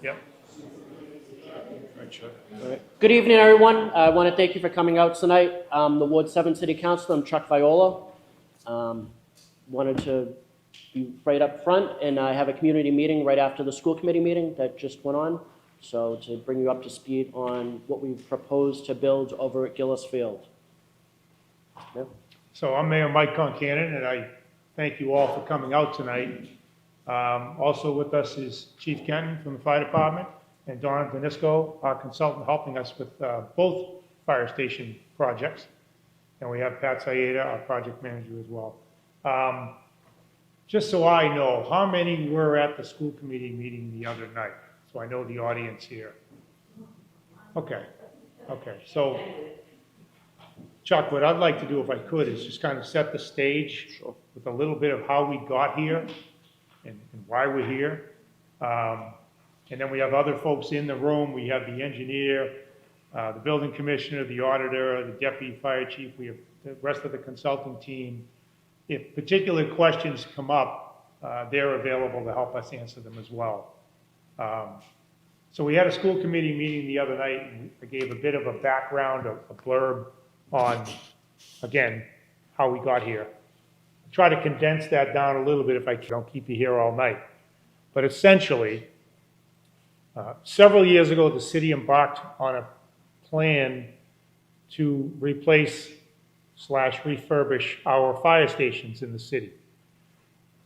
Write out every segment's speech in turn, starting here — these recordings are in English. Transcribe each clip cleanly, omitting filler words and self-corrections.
Yep. Right, Chuck. All right. Good evening, everyone. I want to thank you for coming out tonight. I'm the Ward 7 City Councilor. I'm Chuck Viola. Wanted to be right up front, and I have a community meeting right after the school committee meeting that just went on. So to bring you up to speed on what we've proposed to build over at Gillis Field. Yeah. So I'm Mayor Mike Concanon, and I thank you all for coming out tonight. Also with us is Chief Kenton from the Fire Department and Don Danisco, our consultant, helping us with both fire station projects. And we have Pat Sayeda, our project manager as well. Just so I know, how many were at the school committee meeting the other night? So I know the audience here. Okay. So, Chuck, what I'd like to do, if I could, is just kind of set the stage with a little bit of how we got here and why we're here. And then we have other folks in the room. We have the engineer, the building commissioner, the auditor, the deputy fire chief. We have the rest of the consulting team. If particular questions come up, they're available to help us answer them as well. So we had a school committee meeting the other night, and I gave a bit of a background, a blurb on, again, how we got here. Try to condense that down a little bit if I can. Don't keep you here all night. But essentially, several years ago, the city embarked on a plan to replace/refurbish our fire stations in the city.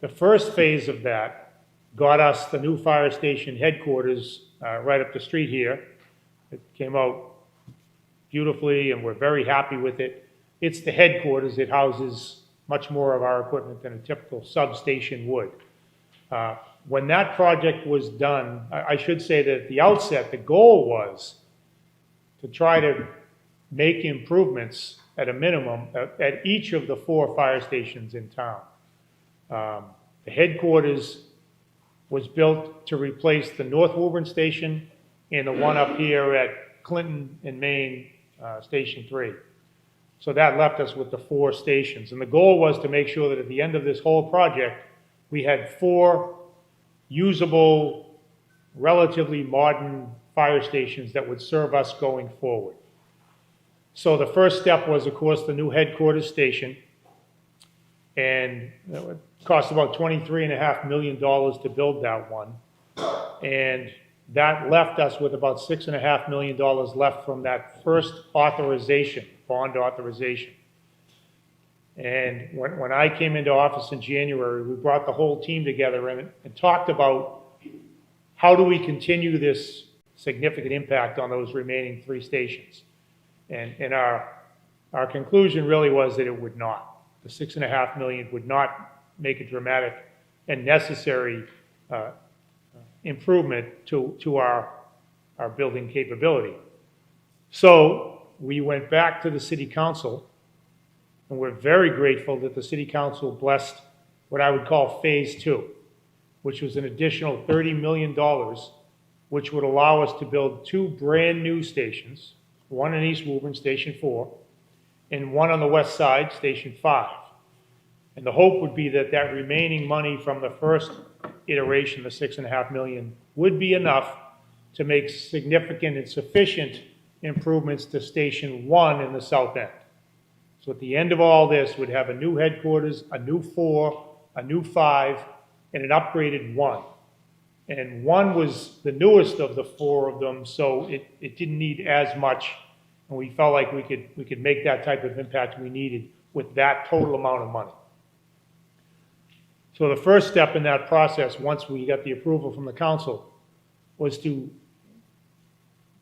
The first phase of that got us the new fire station headquarters right up the street here. It came out beautifully, and we're very happy with it. It's the headquarters. It houses much more of our equipment than a typical substation would. When that project was done, I should say that at the outset, the goal was to try to make improvements at a minimum at each of the 4 fire stations in town. The headquarters was built to replace the North Woburn station and the one up here at Clinton and Maine, Station 3. So that left us with the 4 stations. And the goal was to make sure that at the end of this whole project, we had 4 usable, relatively modern fire stations that would serve us going forward. So the first step was, of course, the new headquarters station. And it cost about $23.5 million to build that one. And that left us with about $6.5 million left from that first authorization, bond authorization. And when I came into office in January, we brought the whole team together and talked about how do we continue this significant impact on those remaining 3 stations. And our conclusion really was that it would not. The $6.5 million would not make a dramatic and necessary improvement to our building capability. So we went back to the city council, and we're very grateful that the city council blessed what I would call phase 2, which was an additional $30 million, which would allow us to build 2 brand new stations, one in East Woburn, Station 4, and one on the west side, Station 5. And the hope would be that that remaining money from the first iteration, the $6.5 million, would be enough to make significant and sufficient improvements to Station 1 in the south end. So at the end of all this, we'd have a new headquarters, a new 4, a new 5, and an upgraded 1. And 1 was the newest of the 4 of them, so it didn't need as much, and we felt like we could make that type of impact we needed with that total amount of money. So the first step in that process, once we got the approval from the council, was to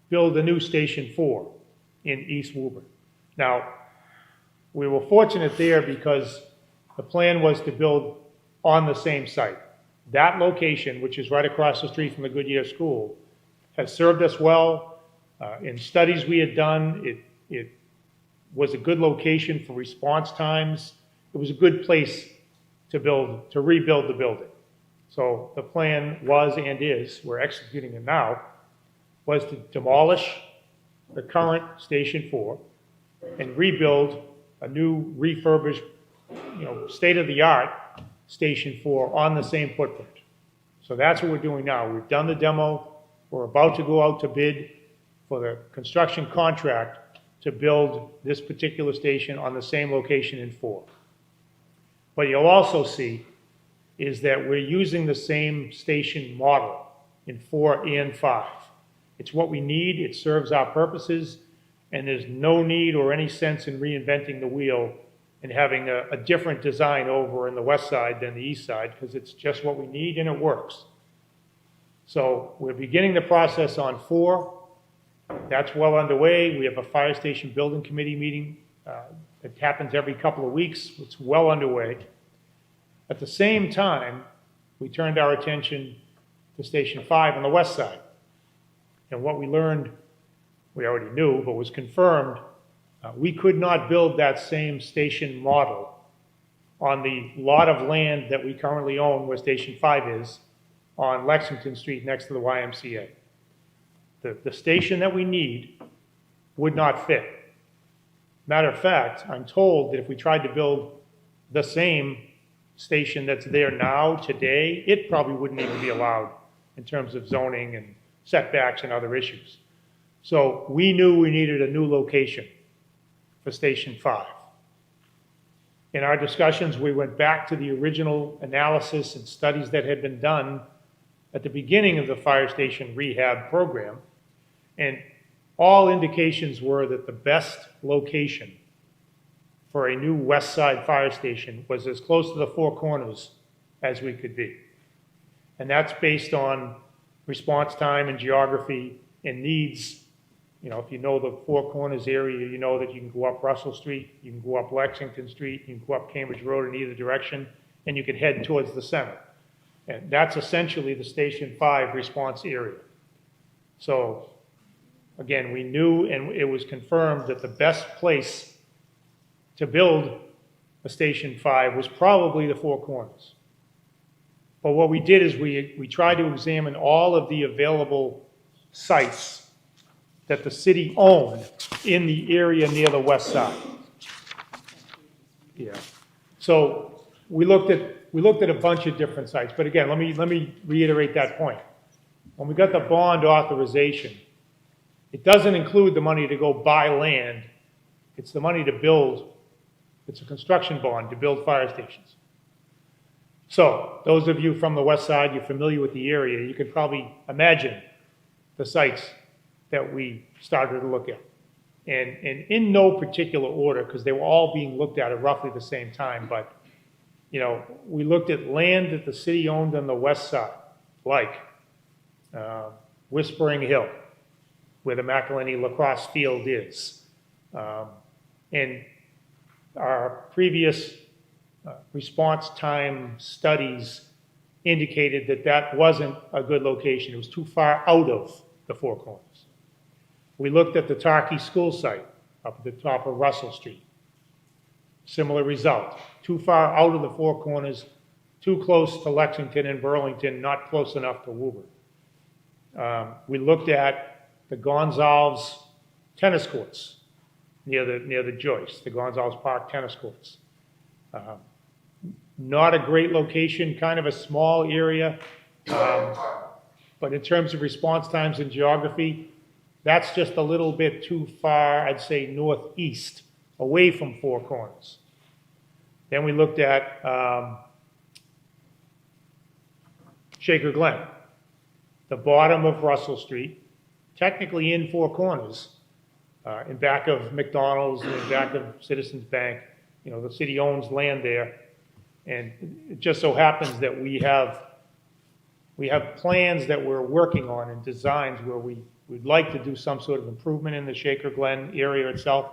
build a new Station 4 in East Woburn. Now, we were fortunate there because the plan was to build on the same site. That location, which is right across the street from the Goodyear School, has served us well. In studies we had done, it was a good location for response times. It was a good place to rebuild the building. So the plan was and is, we're executing it now, was to demolish the current Station 4 and rebuild a new refurbished, state-of-the-art Station 4 on the same footprint. So that's what we're doing now. We've done the demo. We're about to go out to bid for the construction contract to build this particular station on the same location in 4. What you'll also see is that we're using the same station model in 4 and 5. It's what we need, it serves our purposes, and there's no need or any sense in reinventing the wheel and having a different design over in the west side than the east side, because it's just what we need and it works. So we're beginning the process on 4. That's well underway. We have a fire station building committee meeting that happens every couple of weeks. It's well underway. At the same time, we turned our attention to Station 5 on the west side. And what we learned, we already knew, but was confirmed, we could not build that same station model on the lot of land that we currently own where Station 5 is on Lexington Street next to the YMCA. The station that we need would not fit. Matter of fact, I'm told that if we tried to build the same station that's there now, today, it probably wouldn't even be allowed in terms of zoning and setbacks and other issues. So we knew we needed a new location for Station 5. In our discussions, we went back to the original analysis and studies that had been done at the beginning of the fire station rehab program, and all indications were that the best location for a new west side fire station was as close to the 4 corners as we could be. And that's based on response time and geography and needs. You know, if you know the 4 corners area, you know that you can go up Russell Street, you can go up Lexington Street, you can go up Cambridge Road in either direction, and you can head towards the center. And that's essentially the Station 5 response area. So, again, we knew and it was confirmed that the best place to build a Station 5 was probably the 4 corners. But what we did is we tried to examine all of the available sites that the city owned in the area near the west side. Yeah. So we looked at a bunch of different sites, but again, let me reiterate that point. When we got the bond authorization, it doesn't include the money to go buy land. It's the money to build. It's a construction bond to build fire stations. So those of you from the west side, you're familiar with the area, you can probably imagine the sites that we started to look at. And in no particular order, because they were all being looked at roughly the same time, but you know, we looked at land that the city owned on the west side, like Whispering Hill, where the McElhenney lacrosse field is. And our previous response time studies indicated that that wasn't a good location. It was too far out of the 4 corners. We looked at the Tarkey School site up at the top of Russell Street. Similar result. Too far out of the 4 corners, too close to Lexington and Burlington, not close enough to Woburn. We looked at the Gonzalez tennis courts near the Joyce, the Gonzalez Park tennis courts. Not a great location, kind of a small area, but in terms of response times and geography, that's just a little bit too far, I'd say northeast, away from 4 corners. Then we looked at Shaker Glen, the bottom of Russell Street, technically in 4 corners, in back of McDonald's and in back of Citizens Bank. You know, the city owns land there, and it just so happens that we have plans that we're working on and designs where we'd like to do some sort of improvement in the Shaker Glen area itself,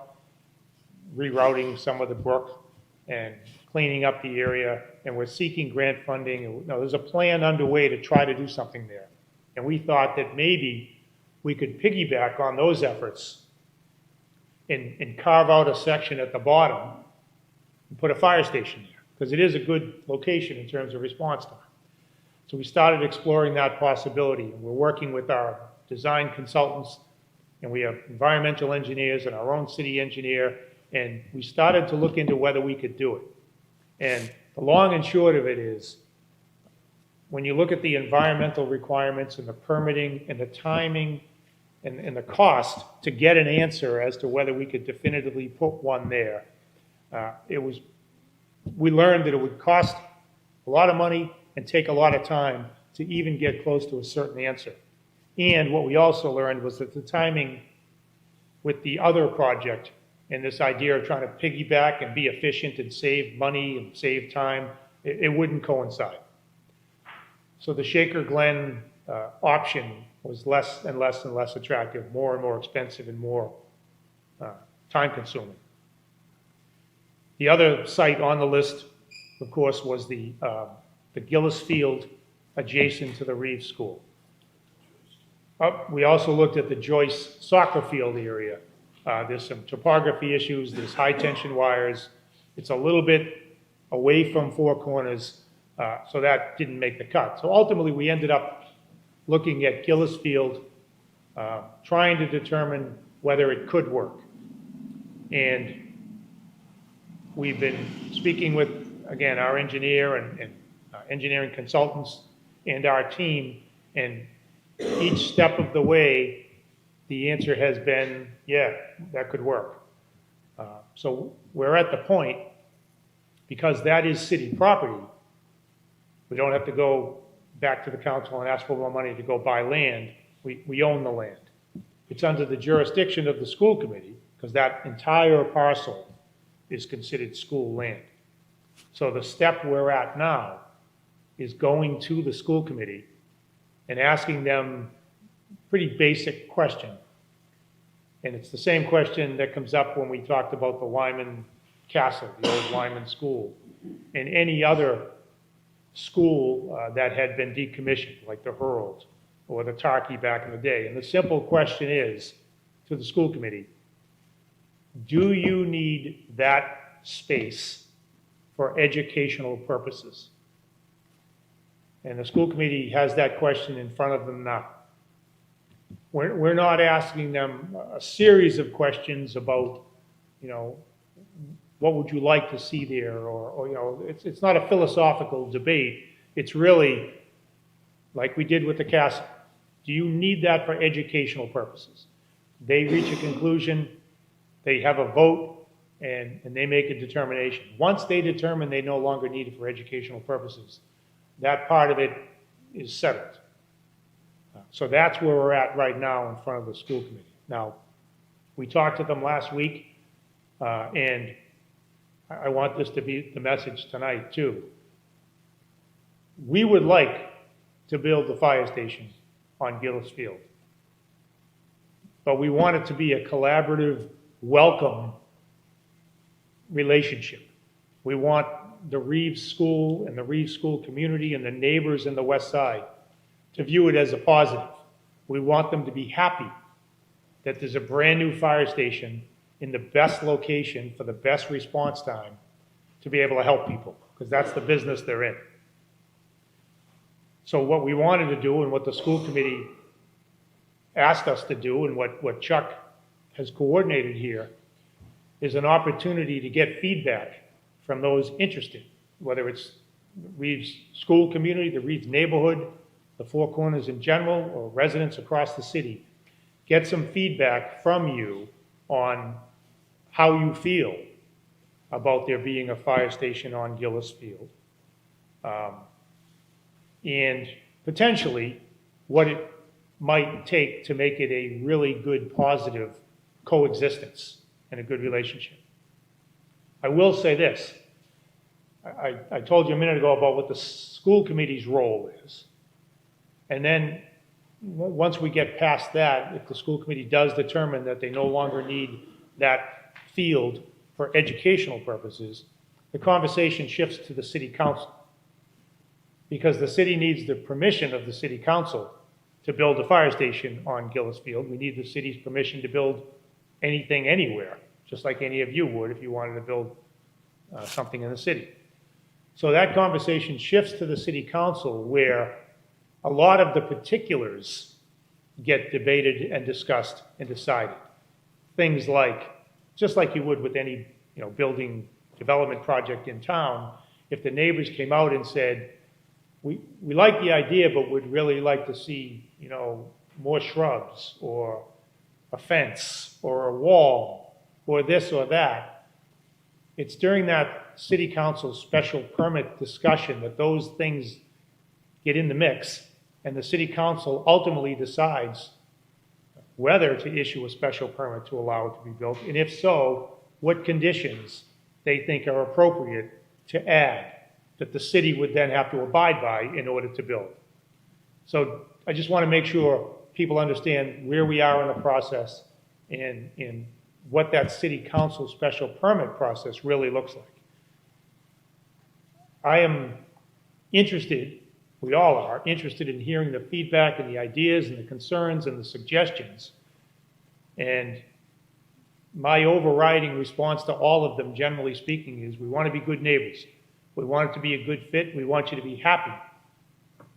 rerouting some of the brook and cleaning up the area, and we're seeking grant funding. You know, there's a plan underway to try to do something there. And we thought that maybe we could piggyback on those efforts and carve out a section at the bottom and put a fire station there, because it is a good location in terms of response time. So we started exploring that possibility, and we're working with our design consultants, and we have environmental engineers and our own city engineer, and we started to look into whether we could do it. And the long and short of it is, when you look at the environmental requirements and the permitting and the timing and the cost to get an answer as to whether we could definitively put one there, we learned that it would cost a lot of money and take a lot of time to even get close to a certain answer. And what we also learned was that the timing with the other project and this idea of trying to piggyback and be efficient and save money and save time, it wouldn't coincide. So the Shaker Glen option was less and less and less attractive, more and more expensive and more time consuming. The other site on the list, of course, was the Gillis Field adjacent to the Reeves School. We also looked at the Joyce soccer field area. There's some topography issues, there's high tension wires. It's a little bit away from Four Corners, so that didn't make the cut. So ultimately we ended up looking at Gillis Field, trying to determine whether it could work. And we've been speaking with, again, our engineer and engineering consultants and our team, and each step of the way, the answer has been, yeah, that could work. So we're at the point, because that is city property, we don't have to go back to the council and ask for more money to go buy land. We own the land. It's under the jurisdiction of the school committee, because that entire parcel is considered school land. So the step we're at now is going to the school committee and asking them a pretty basic question. And it's the same question that comes up when we talked about the Lyman Castle, the old Lyman School, and any other school that had been decommissioned, like the Hurls or the Tarkey back in the day. And the simple question is, to the school committee, do you need that space for educational purposes? And the school committee has that question in front of them now. We're not asking them a series of questions about, what would you like to see there, or it's not a philosophical debate. It's really like we did with the castle. Do you need that for educational purposes? They reach a conclusion, they have a vote, and they make a determination. Once they determine they no longer need it for educational purposes, that part of it is settled. So that's where we're at right now in front of the school committee. Now, we talked to them last week, and I want this to be the message tonight too. We would like to build the fire station on Gillis Field, but we want it to be a collaborative, welcome relationship. We want the Reeves School and the Reeves School community and the neighbors in the West Side to view it as a positive. We want them to be happy that there's a brand new fire station in the best location for the best response time to be able to help people, because that's the business they're in. So what we wanted to do and what the school committee asked us to do and what Chuck has coordinated here is an opportunity to get feedback from those interested, whether it's Reeves school community, the Reeves neighborhood, the Four Corners in general, or residents across the city. Get some feedback from you on how you feel about there being a fire station on Gillis Field, and potentially what it might take to make it a really good, positive coexistence and a good relationship. I will say this. I told you a minute ago about what the school committee's role is. And then once we get past that, if the school committee does determine that they no longer need that field for educational purposes, the conversation shifts to the city council. Because the city needs the permission of the city council to build a fire station on Gillis Field. We need the city's permission to build anything anywhere, just like any of you would if you wanted to build something in the city. So that conversation shifts to the city council, where a lot of the particulars get debated and discussed and decided. Things like, just like you would with any building development project in town, if the neighbors came out and said, we like the idea, but would really like to see, you know, more shrubs or a fence or a wall or this or that. It's during that city council special permit discussion that those things get in the mix, and the city council ultimately decides whether to issue a special permit to allow it to be built, and if so, what conditions they think are appropriate to add that the city would then have to abide by in order to build. So I just want to make sure people understand where we are in the process and what that city council special permit process really looks like. I am interested, we all are, interested in hearing the feedback and the ideas and the concerns and the suggestions. And my overriding response to all of them, generally speaking, is we want to be good neighbors. We want it to be a good fit. We want you to be happy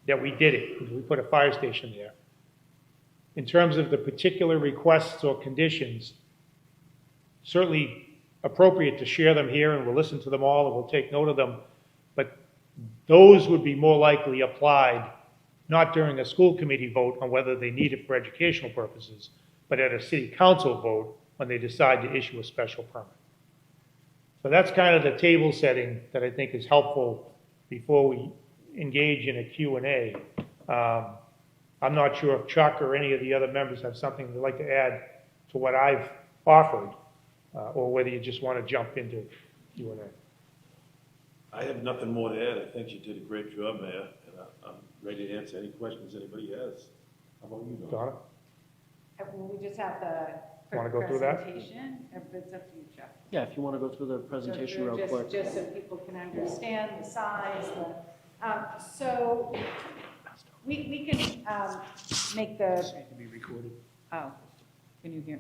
that we did it, because we put a fire station there. In terms of the particular requests or conditions, certainly appropriate to share them here, and we'll listen to them all and we'll take note of them. But those would be more likely applied not during a school committee vote on whether they need it for educational purposes, but at a city council vote when they decide to issue a special permit. So that's kind of the table setting that I think is helpful before we engage in a Q&A. I'm not sure if Chuck or any of the other members have something they'd like to add to what I've offered, or whether you just want to jump into Q&A. I have nothing more to add. I think you did a great job, Mayor, and I'm ready to answer any questions anybody has. How about you, Donna? Well, we just have the Wanna go through that? presentation, if it's up to you, Chuck. Yeah, if you want to go through the presentation real quick. Just so people can understand the size. So we can make the, To be recorded. oh, can you hear?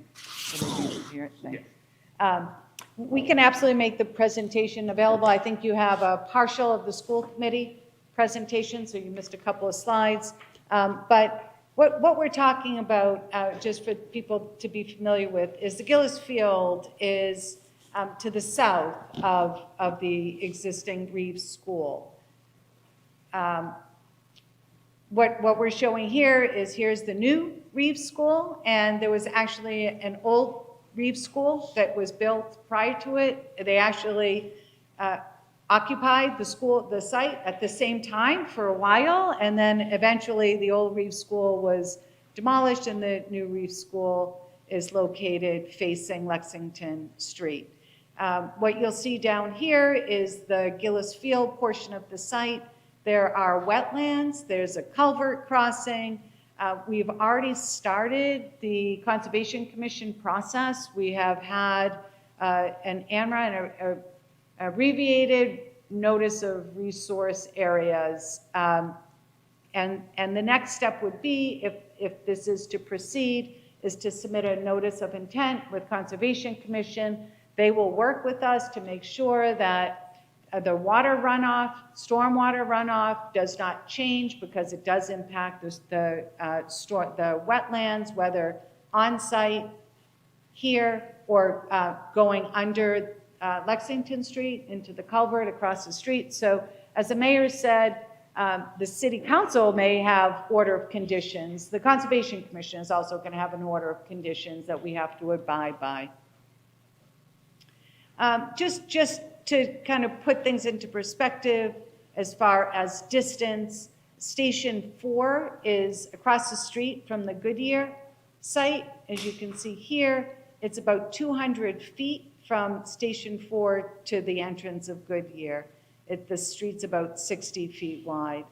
Can you hear it? Thanks. We can absolutely make the presentation available. I think you have a partial of the school committee presentation, so you missed a couple of slides. But what we're talking about, just for people to be familiar with, is the Gillis Field is to the south of the existing Reeves School. What we're showing here is here's the new Reeves School, and there was actually an old Reeves School that was built prior to it. They actually occupied the site at the same time for a while, and then eventually the old Reeves School was demolished and the new Reeves School is located facing Lexington Street. What you'll see down here is the Gillis Field portion of the site. There are wetlands, there's a culvert crossing. We've already started the Conservation Commission process. We have had an ANRA and a abbreviated notice of resource areas. And the next step would be, if this is to proceed, is to submit a notice of intent with Conservation Commission. They will work with us to make sure that the water runoff, stormwater runoff does not change, because it does impact the wetlands, whether on site here or going under Lexington Street into the culvert across the street. So as the mayor said, the city council may have order of conditions. The Conservation Commission is also going to have an order of conditions that we have to abide by. Just to kind of put things into perspective as far as distance, Station 4 is across the street from the Goodyear site. As you can see here, it's about 200 feet from Station 4 to the entrance of Goodyear. The street's about 60 feet wide.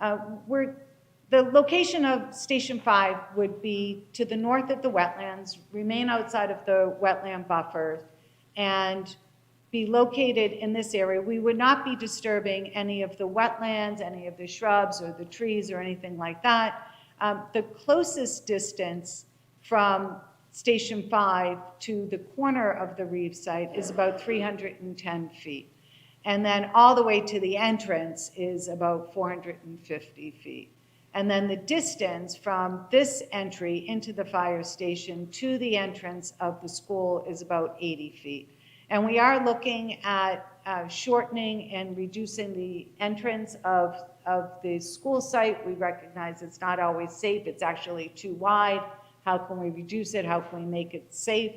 The location of Station 5 would be to the north of the wetlands, remain outside of the wetland buffer, and be located in this area. We would not be disturbing any of the wetlands, any of the shrubs or the trees or anything like that. The closest distance from Station 5 to the corner of the Reeves site is about 310 feet. And then all the way to the entrance is about 450 feet. And then the distance from this entry into the fire station to the entrance of the school is about 80 feet. And we are looking at shortening and reducing the entrance of of the school site. We recognize it's not always safe. It's actually too wide. How can we reduce it? How can we make it safe?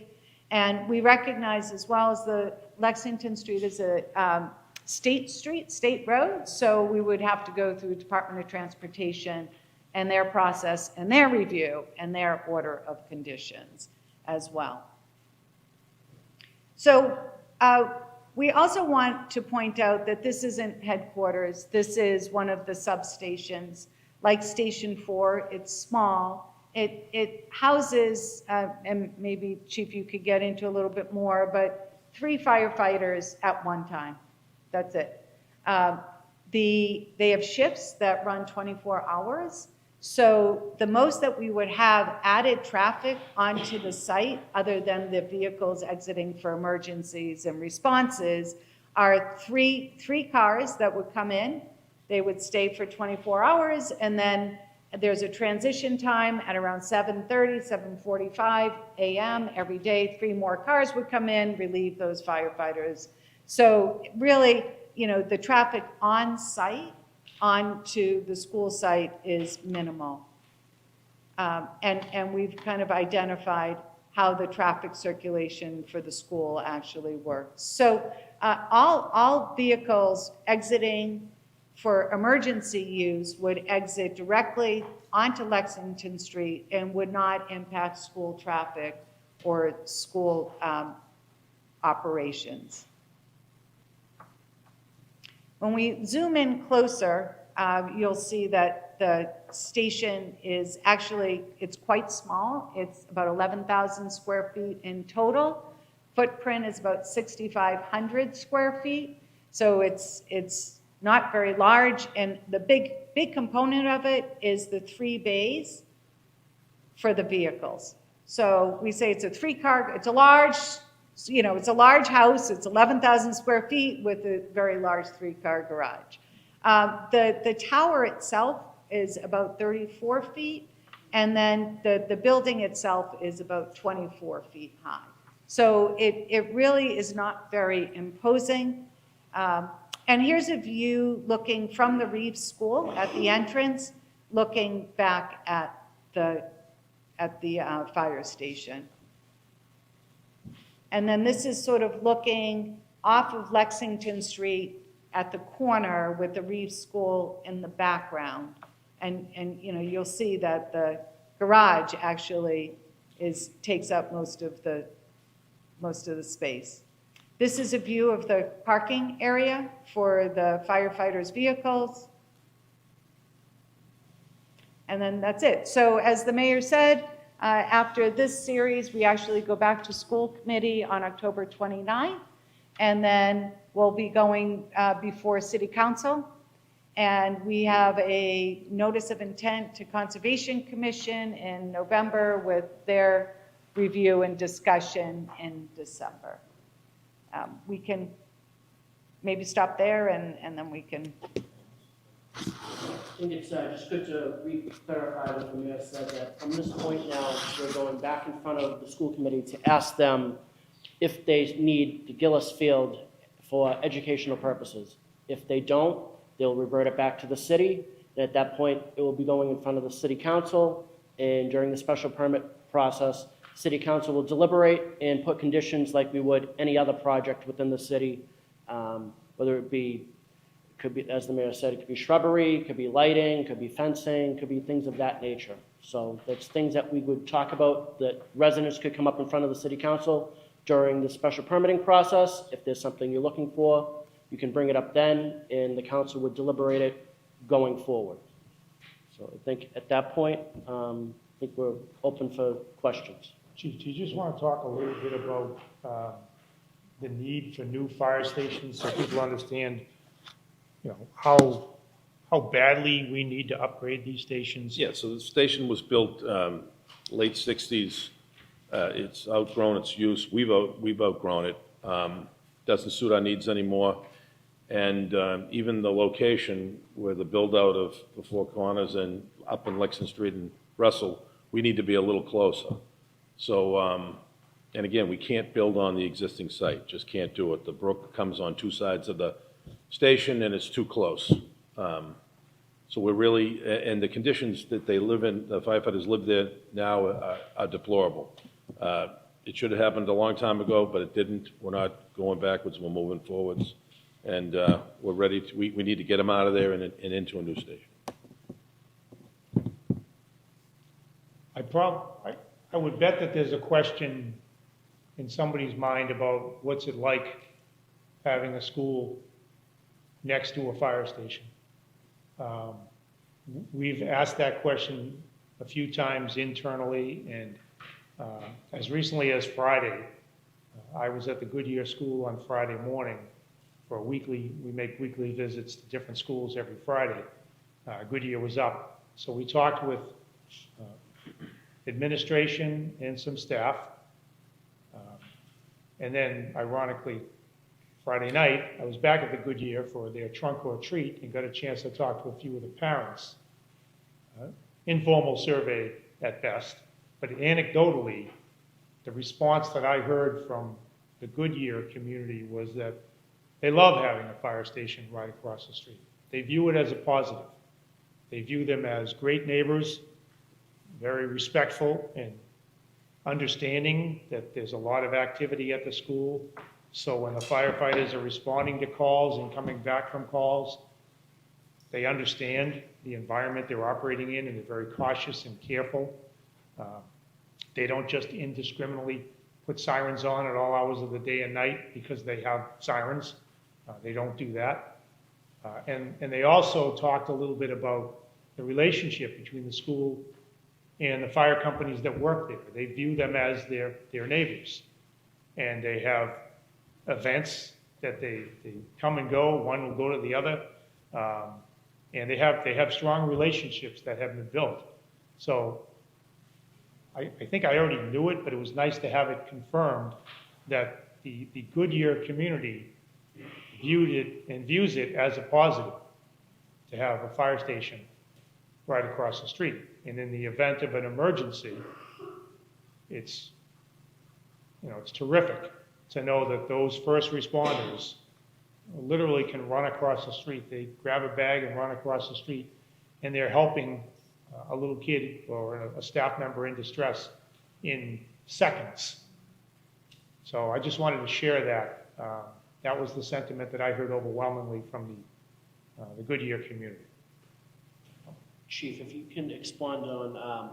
And we recognize as well as the Lexington Street is a state street, state road, so we would have to go through Department of Transportation and their process and their review and their order of conditions as well. So we also want to point out that this isn't headquarters. This is one of the substations. Like Station 4, it's small. It houses, and maybe Chief, you could get into a little bit more, but 3 firefighters at one time. That's it. They have shifts that run 24 hours. So the most that we would have added traffic onto the site, other than the vehicles exiting for emergencies and responses, are three cars that would come in. They would stay for 24 hours, and then there's a transition time at around 7:30, 7:45 a.m. every day. 3 more cars would come in, relieve those firefighters. So really, you know, the traffic on site onto the school site is minimal. And we've kind of identified how the traffic circulation for the school actually works. So all vehicles exiting for emergency use would exit directly onto Lexington Street and would not impact school traffic or school operations. When we zoom in closer, you'll see that the station is actually, it's quite small. It's about 11,000 square feet in total. Footprint is about 6,500 square feet. So it's not very large. And the big component of it is the 3 bays for the vehicles. So we say it's a 3-car, it's a large, you know, it's a large house. It's 11,000 square feet with a very large 3-car garage. The tower itself is about 34 feet, and then the building itself is about 24 feet high. So it really is not very imposing. And here's a view looking from the Reeves School at the entrance, looking back at the fire station. And then this is sort of looking off of Lexington Street at the corner with the Reeves School in the background. And you know, you'll see that the garage actually takes up most of the space. This is a view of the parking area for the firefighters' vehicles. And then that's it. So as the mayor said, after this series, we actually go back to school committee on October 29th, and then we'll be going before city council. And we have a notice of intent to Conservation Commission in November with their review and discussion in December. We can maybe stop there and then we can. I think it's just good to re-clarify what the mayor said, that from this point now, we're going back in front of the school committee to ask them if they need the Gillis Field for educational purposes. If they don't, they'll revert it back to the city. And at that point, it will be going in front of the city council, and during the special permit process, city council will deliberate and put conditions like we would any other project within the city, whether it be, could be, as the mayor said, it could be shrubbery, could be lighting, could be fencing, could be things of that nature. So that's things that we would talk about, that residents could come up in front of the city council during the special permitting process. If there's something you're looking for, you can bring it up then, and the council would deliberate it going forward. So I think at that point, I think we're open for questions. Chief, do you just want to talk a little bit about the need for new fire stations so people understand, you know, how badly we need to upgrade these stations? Yeah, so the station was built late 60s. It's outgrown its use. We've outgrown it. Doesn't suit our needs anymore. And even the location where the build-out of the Four Corners and up in Lexington Street and Russell, we need to be a little closer. So, and again, we can't build on the existing site, just can't do it. The brook comes on 2 sides of the station and it's too close. So we're really, and the conditions that they live in, the firefighters live there now are deplorable. It should have happened a long time ago, but it didn't. We're not going backwards, we're moving forwards. And we're ready to, we need to get them out of there and into a new station. I would bet that there's a question in somebody's mind about what's it like having a school next to a fire station. We've asked that question a few times internally, and as recently as Friday, I was at the Goodyear School on Friday morning for we make weekly visits to different schools every Friday. Goodyear was up, so we talked with administration and some staff. And then, ironically, Friday night, I was back at the Goodyear for their trunk or treat and got a chance to talk to a few of the parents. Informal survey at best, but anecdotally, the response that I heard from the Goodyear community was that they love having a fire station right across the street. They view it as a positive. They view them as great neighbors, very respectful and understanding that there's a lot of activity at the school. So when the firefighters are responding to calls and coming back from calls, they understand the environment they're operating in and they're very cautious and careful. They don't just indiscriminately put sirens on at all hours of the day and night because they have sirens. They don't do that. And they also talked a little bit about the relationship between the school and the fire companies that work there. They view them as their neighbors. And they have events that they come and go, one will go to the other. And they have strong relationships that have been built. So I think I already knew it, but it was nice to have it confirmed that the Goodyear community viewed it and views it as a positive to have a fire station right across the street. And in the event of an emergency, it's terrific to know that those first responders literally can run across the street. They grab a bag and run across the street, and they're helping a little kid or a staff member in distress in seconds. So I just wanted to share that. That was the sentiment that I heard overwhelmingly from the Goodyear community. Chief, if you can expand on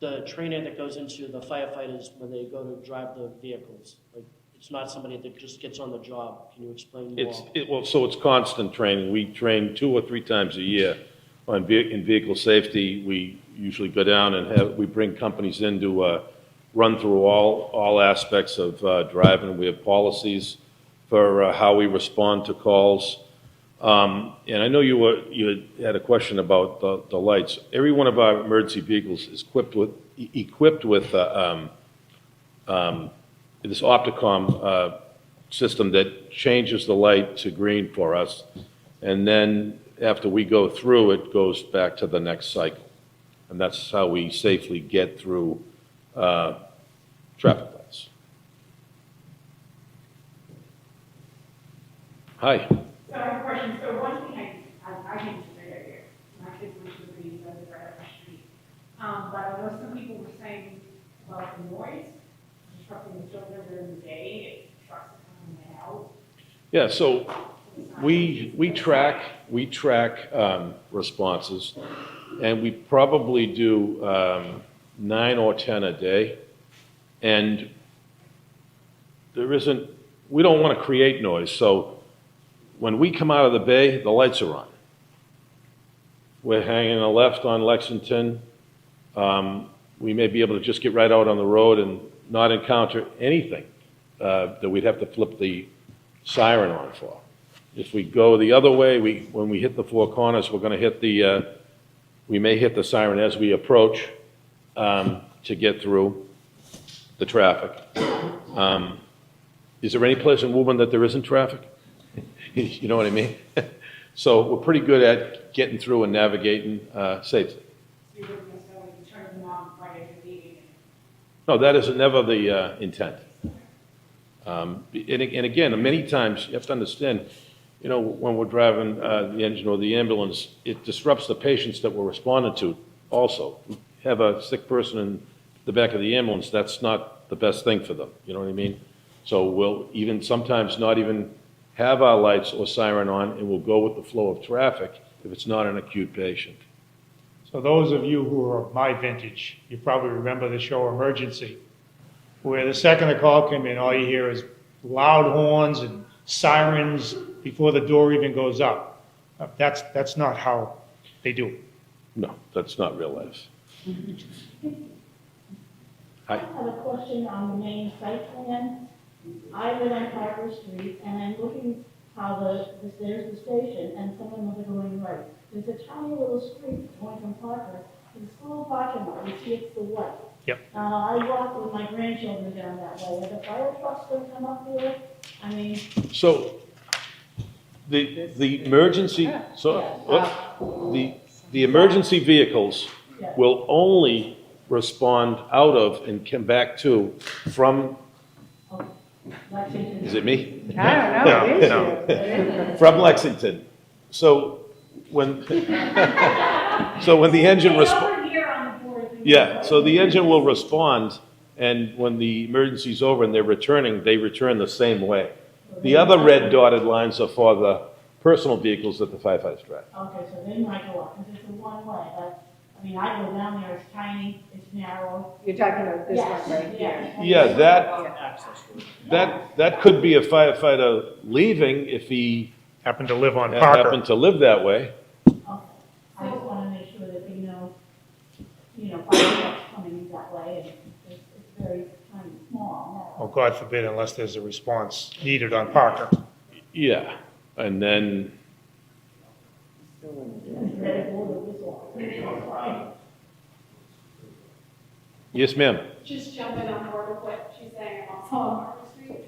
the training that goes into the firefighters when they go to drive the vehicles. Like, it's not somebody that just gets on the job. Can you explain more? So it's constant training. We train 2 or 3 times a year in vehicle safety. We usually go down and we bring companies in to run through all aspects of driving. We have policies for how we respond to calls. And I know you had a question about the lights. Every one of our emergency vehicles is equipped with this Opticom system that changes the light to green for us, and then after we go through, it goes back to the next cycle, and that's how we safely get through traffic lights. Hi. So I have a question. So one thing I think it's a great idea. My kids went to the green, so they're right up the street. But I know some people were saying about the noise, disrupting the children during the day, if trucks are coming in and out. Yeah, so we track responses, and we probably do 9 or 10 a day, and we don't want to create noise, so when we come out of the bay, the lights are on. We're hanging a left on Lexington. We may be able to just get right out on the road and not encounter anything that we'd have to flip the siren on for. If we go the other way, when we hit the 4 corners, we're going to we may hit the siren as we approach to get through the traffic. Is there any place in Woburn that there isn't traffic? You know what I mean? So we're pretty good at getting through and navigating safely. You wouldn't necessarily turn them on right at the meeting. No, that is never the intent. And again, many times you have to understand, You know, when we're driving the engine or the ambulance, it disrupts the patients that we're responding to also. Have a sick person in the back of the ambulance, that's not the best thing for them, you know what I mean? So we'll even sometimes not even have our lights or siren on, and we'll go with the flow of traffic if it's not an acute patient. So those of you who are of my vintage, you probably remember the show Emergency, where the second the call came in, all you hear is loud horns and sirens before the door even goes up. That's not how they do it. No, that's not real life. I have a question on the main site plan. I live on Parker Street, and I'm looking how there's the station, and some of them are going right. There's a tiny little street going from Parker to the school parking lot. You see it's the white. Yep. I walk with my grandchildren down that way. Are the fire trucks going to come up here? I mean, So the emergency, the emergency vehicles will only respond out of and come back to from, Lexington. is it me? I don't know, it is No, you. From Lexington. So when, so when the engine Over here on the board. yeah, so the engine will respond, and when the emergency's over and they're returning, they return the same way. The other red dotted lines are for the personal vehicles that the firefighters drive. Okay, so they might go up, because it's a one-way, but, I mean, I go down there, it's tiny, it's narrow. You're talking about this Yes, one right here. Yeah, that could be a firefighter leaving if he happened to live on Parker. happened to live that way. Okay. I just want to make sure that they know, fire trucks coming that way, and it's very kind of small. Oh, God forbid, unless there's a response needed on Parker. Yeah, and then, yes, ma'am. Just jumping on board with what she's saying, I'm also on Market Street.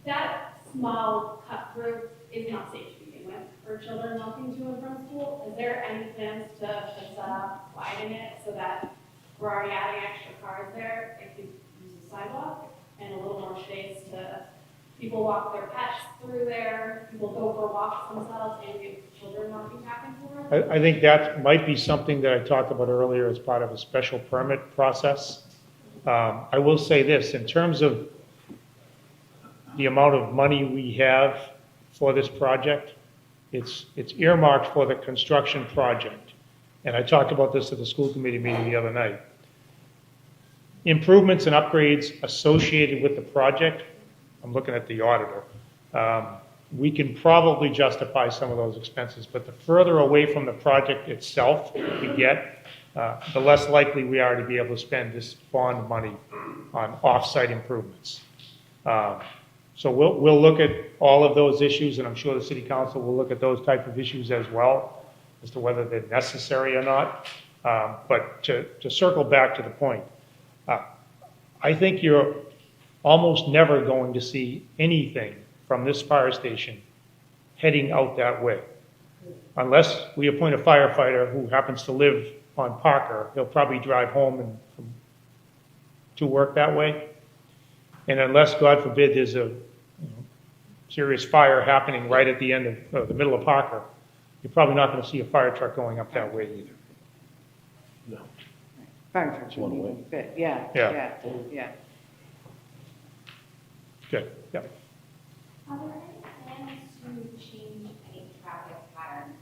That small cut through is not safe to begin with for children walking to and from school. Is there any plans to fix that up, widen it, so that we're already adding extra cars there, if you use the sidewalk, and a little more space to, people walk their pets through there, people go for walks themselves, and we have children walking back and forth? I think that might be something that I talked about earlier as part of a special permit process. I will say this, in terms of the amount of money we have for this project, it's earmarked for the construction project. And I talked about this at the school committee meeting the other night. Improvements and upgrades associated with the project, I'm looking at the auditor, we can probably justify some of those expenses, but the further away from the project itself we get, the less likely we are to be able to spend this bond money on off-site improvements. So we'll look at all of those issues, and I'm sure the city council will look at those type of issues as well, as to whether they're necessary or not. But to circle back to the point, I think you're almost never going to see anything from this fire station heading out that way. Unless we appoint a firefighter who happens to live on Parker, he'll probably drive home and to work that way. And unless, God forbid, there's a serious fire happening right at the end of the middle of Parker, you're probably not going to see a fire truck going up that way either. No. Fire trucks one would way. be good, yeah, Yeah. yeah. Good, yep. Are there any plans to change any traffic patterns?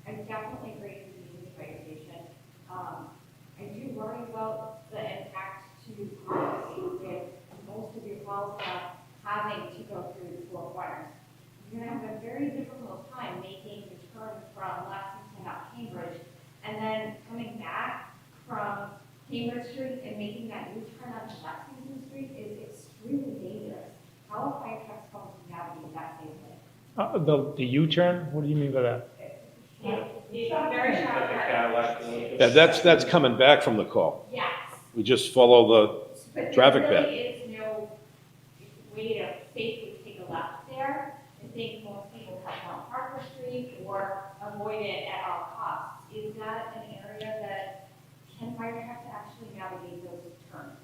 I definitely agree with the use fire station. I do worry about the impact to cars with most of your calls having to go through the four corners. You're gonna have a very difficult time making the turn from Lexington up Cambridge, and then coming back from Cambridge Street and making that U-turn onto Lexington Street is extremely dangerous. How are fire trucks going to navigate that safely? The U-turn, what do you mean by that? It's a very sharp turn. Yeah, that's coming back from the call. Yes. We just follow But Traffic there pattern. really is no way to safely take a left there. I think most people cut down Parker Street or avoid it at all costs. Is that an area that can fire trucks actually navigate those turns?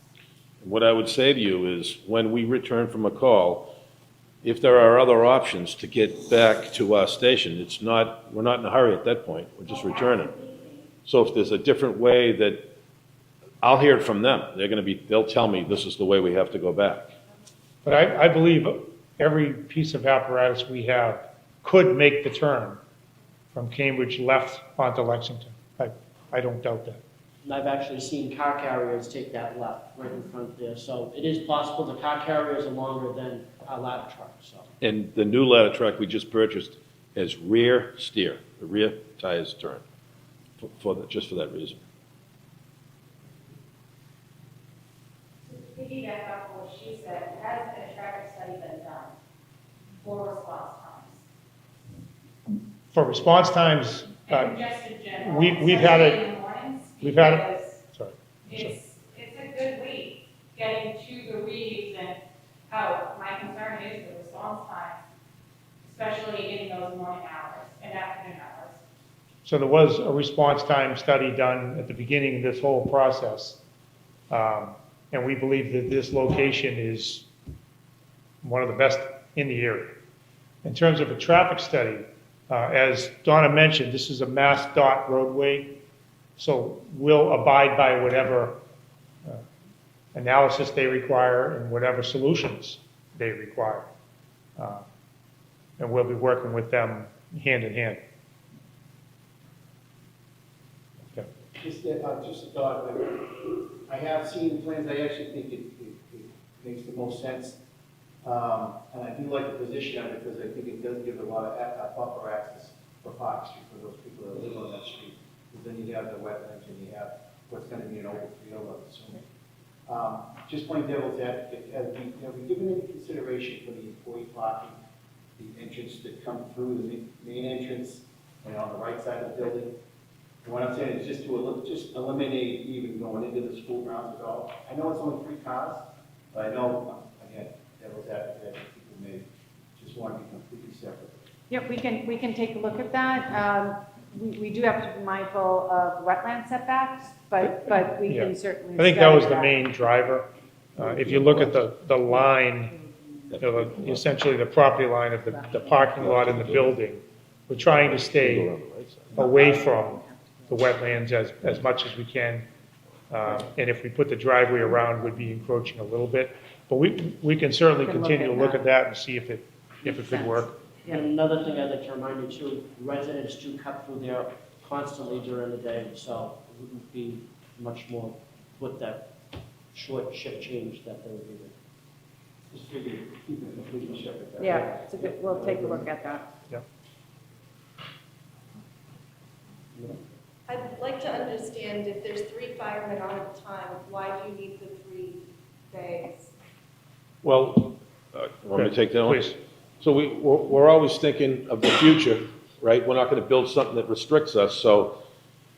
What I would say to you is, when we return from a call, if there are other options to get back to our station, we're not in a hurry at that point, we're just returning. So if there's a different way that, I'll hear it from them. They'll tell me this is the way we have to go back. But I believe every piece of apparatus we have could make the turn from Cambridge left onto Lexington. I don't doubt that. And I've actually seen car carriers take that left right in front there. So it is possible. The car carriers are longer than our ladder truck, so. And the new ladder truck we just purchased has rear steer, the rear tires turn, just for that reason. Piggyback off what she said, has a traffic study been done for response times? For response times, And just in general. we've had it- especially in the mornings, we've had it- because sorry. It's a good week getting to the reads and out. My concern is the response time, especially in those morning hours and afternoon hours. So there was a response time study done at the beginning of this whole process. And we believe that this location is one of the best in the area. In terms of a traffic study, as Donna mentioned, this is a Mass DOT roadway, so we'll abide by whatever analysis they require and whatever solutions they require. And we'll be working with them hand in hand. Okay. Just a thought, I have seen the plans, I actually think it makes the most sense. And I do like the position of it because I think it does give a lot of buffer access for Park Street for those people that live on that street. Because then you have the wetlands and you have what's going to be an open field, I'm assuming. Just playing devil's advocate, have we given any consideration for the employee parking, the entrance that come through the main entrance and on the right side of the building? And what I'm saying is just eliminate even going into the school grounds at all. I know it's only 3 cars, but I know, again, devil's advocate, people may just want to be completely separate. Yep, we can take a look at that. We do have to be mindful of wetland setbacks, but we Yeah. can certainly. I think that was study the main driver. If you look at the line, essentially the property line of the parking lot and the building, we're trying to stay away from the wetlands as much as we can. And if we put the driveway around, we'd be encroaching a little bit. But we can certainly We can look continue to at look that. at that and see if it could work. Yeah. And another thing I'd like to remind you too, residents do cut through there constantly during the day, so it wouldn't be much more with that short shift change that they would do. Just figure, keep it completely separate. that way. Yeah, it's a good, we'll take a look at that. I'd like to understand if there's 3 firemen on at a time, why do you need the 3 bays? Well, want me to take that one? Please. So we're always thinking of the future, right? We're not going to build something that restricts us. So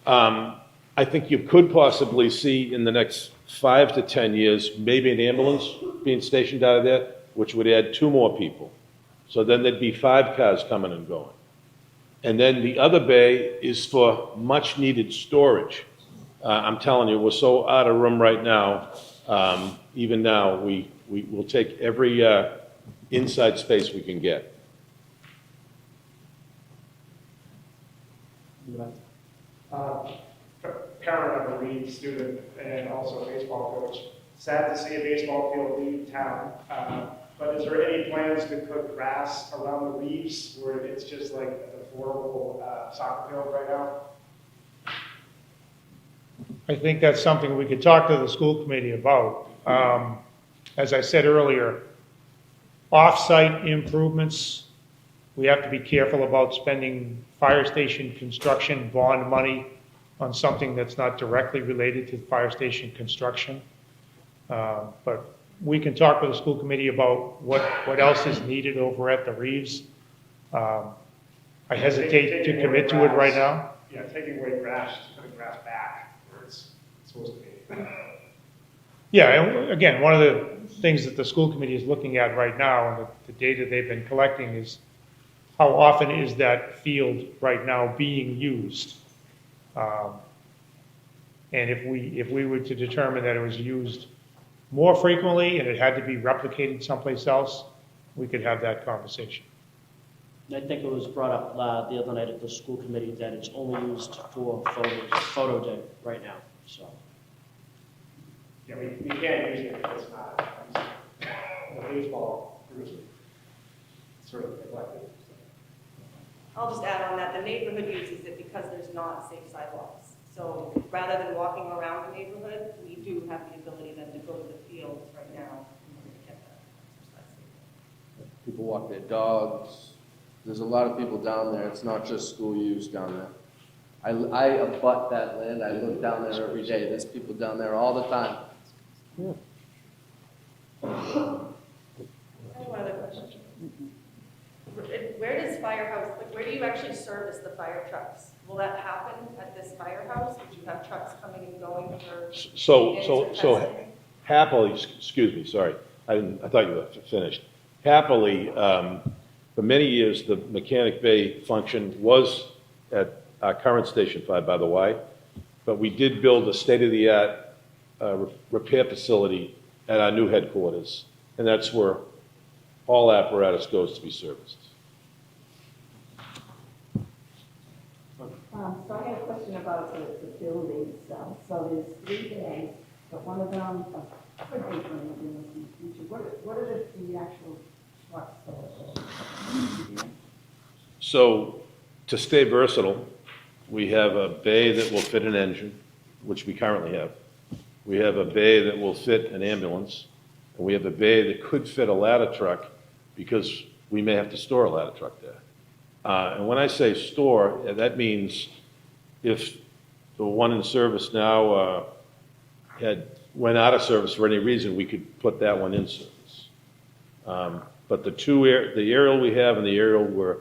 I think you could possibly see in the next 5 to 10 years, maybe an ambulance being stationed out of there, which would add 2 more people. So then there'd be 5 cars coming and going. And then the other bay is for much-needed storage. I'm telling you, we're so out of room right now. Even now, we will take every inside space we can get. Parent of a Reed student and also a baseball coach. Sad to see a baseball field leave town. But is there any plans to put grass around the reefs where it's just like a deplorable soccer field right now? I think that's something we could talk to the school committee about. As I said earlier, off-site improvements, we have to be careful about spending fire station construction bond money on something that's not directly related to fire station construction. But we can talk with the school committee about what else is needed over at the Reeves. I hesitate to commit to it right now. Yeah, taking away grass, just putting grass back where it's supposed to be. Yeah, and again, one of the things that the school committee is looking at right now, and the data they've been collecting, is how often is that field right now being used? And if we were to determine that it was used more frequently and it had to be replicated someplace else, we could have that conversation. And I think it was brought up the other night at the school committee that it's only used for photo day right now, so. Yeah, we can't use it if it's not, the baseball group sort of neglected. I'll just add on that, the neighborhood uses it because there's not safe sidewalks. So rather than walking around the neighborhood, we do have the ability then to go to the fields right now in order to get that exercise. People walk their dogs. There's a lot of people down there. It's not just school use down there. I abut that land. I look down there every day. There's people down there all the time. I have one other question. Where does firehouse, like, where do you actually service the fire trucks? Will that happen at this firehouse? Would you have trucks coming and going for? So happily, excuse me, sorry, I thought you were finished. Happily, for many years, the mechanic bay function was at our current Station 5 by the Y, but we did build a state-of-the-art repair facility at our new headquarters, and that's where all apparatus goes to be serviced. So I had a question about the building itself. So there's 3 bays, but one of them could be for in the future. What are the actual trucks that are? So to stay versatile, we have a bay that will fit an engine, which we currently have. We have a bay that will fit an ambulance, and we have a bay that could fit a ladder truck because we may have to store a ladder truck there. And when I say store, that means if the one in service now went out of service for any reason, we could put that one in service. But the aerial we have and the aerial we're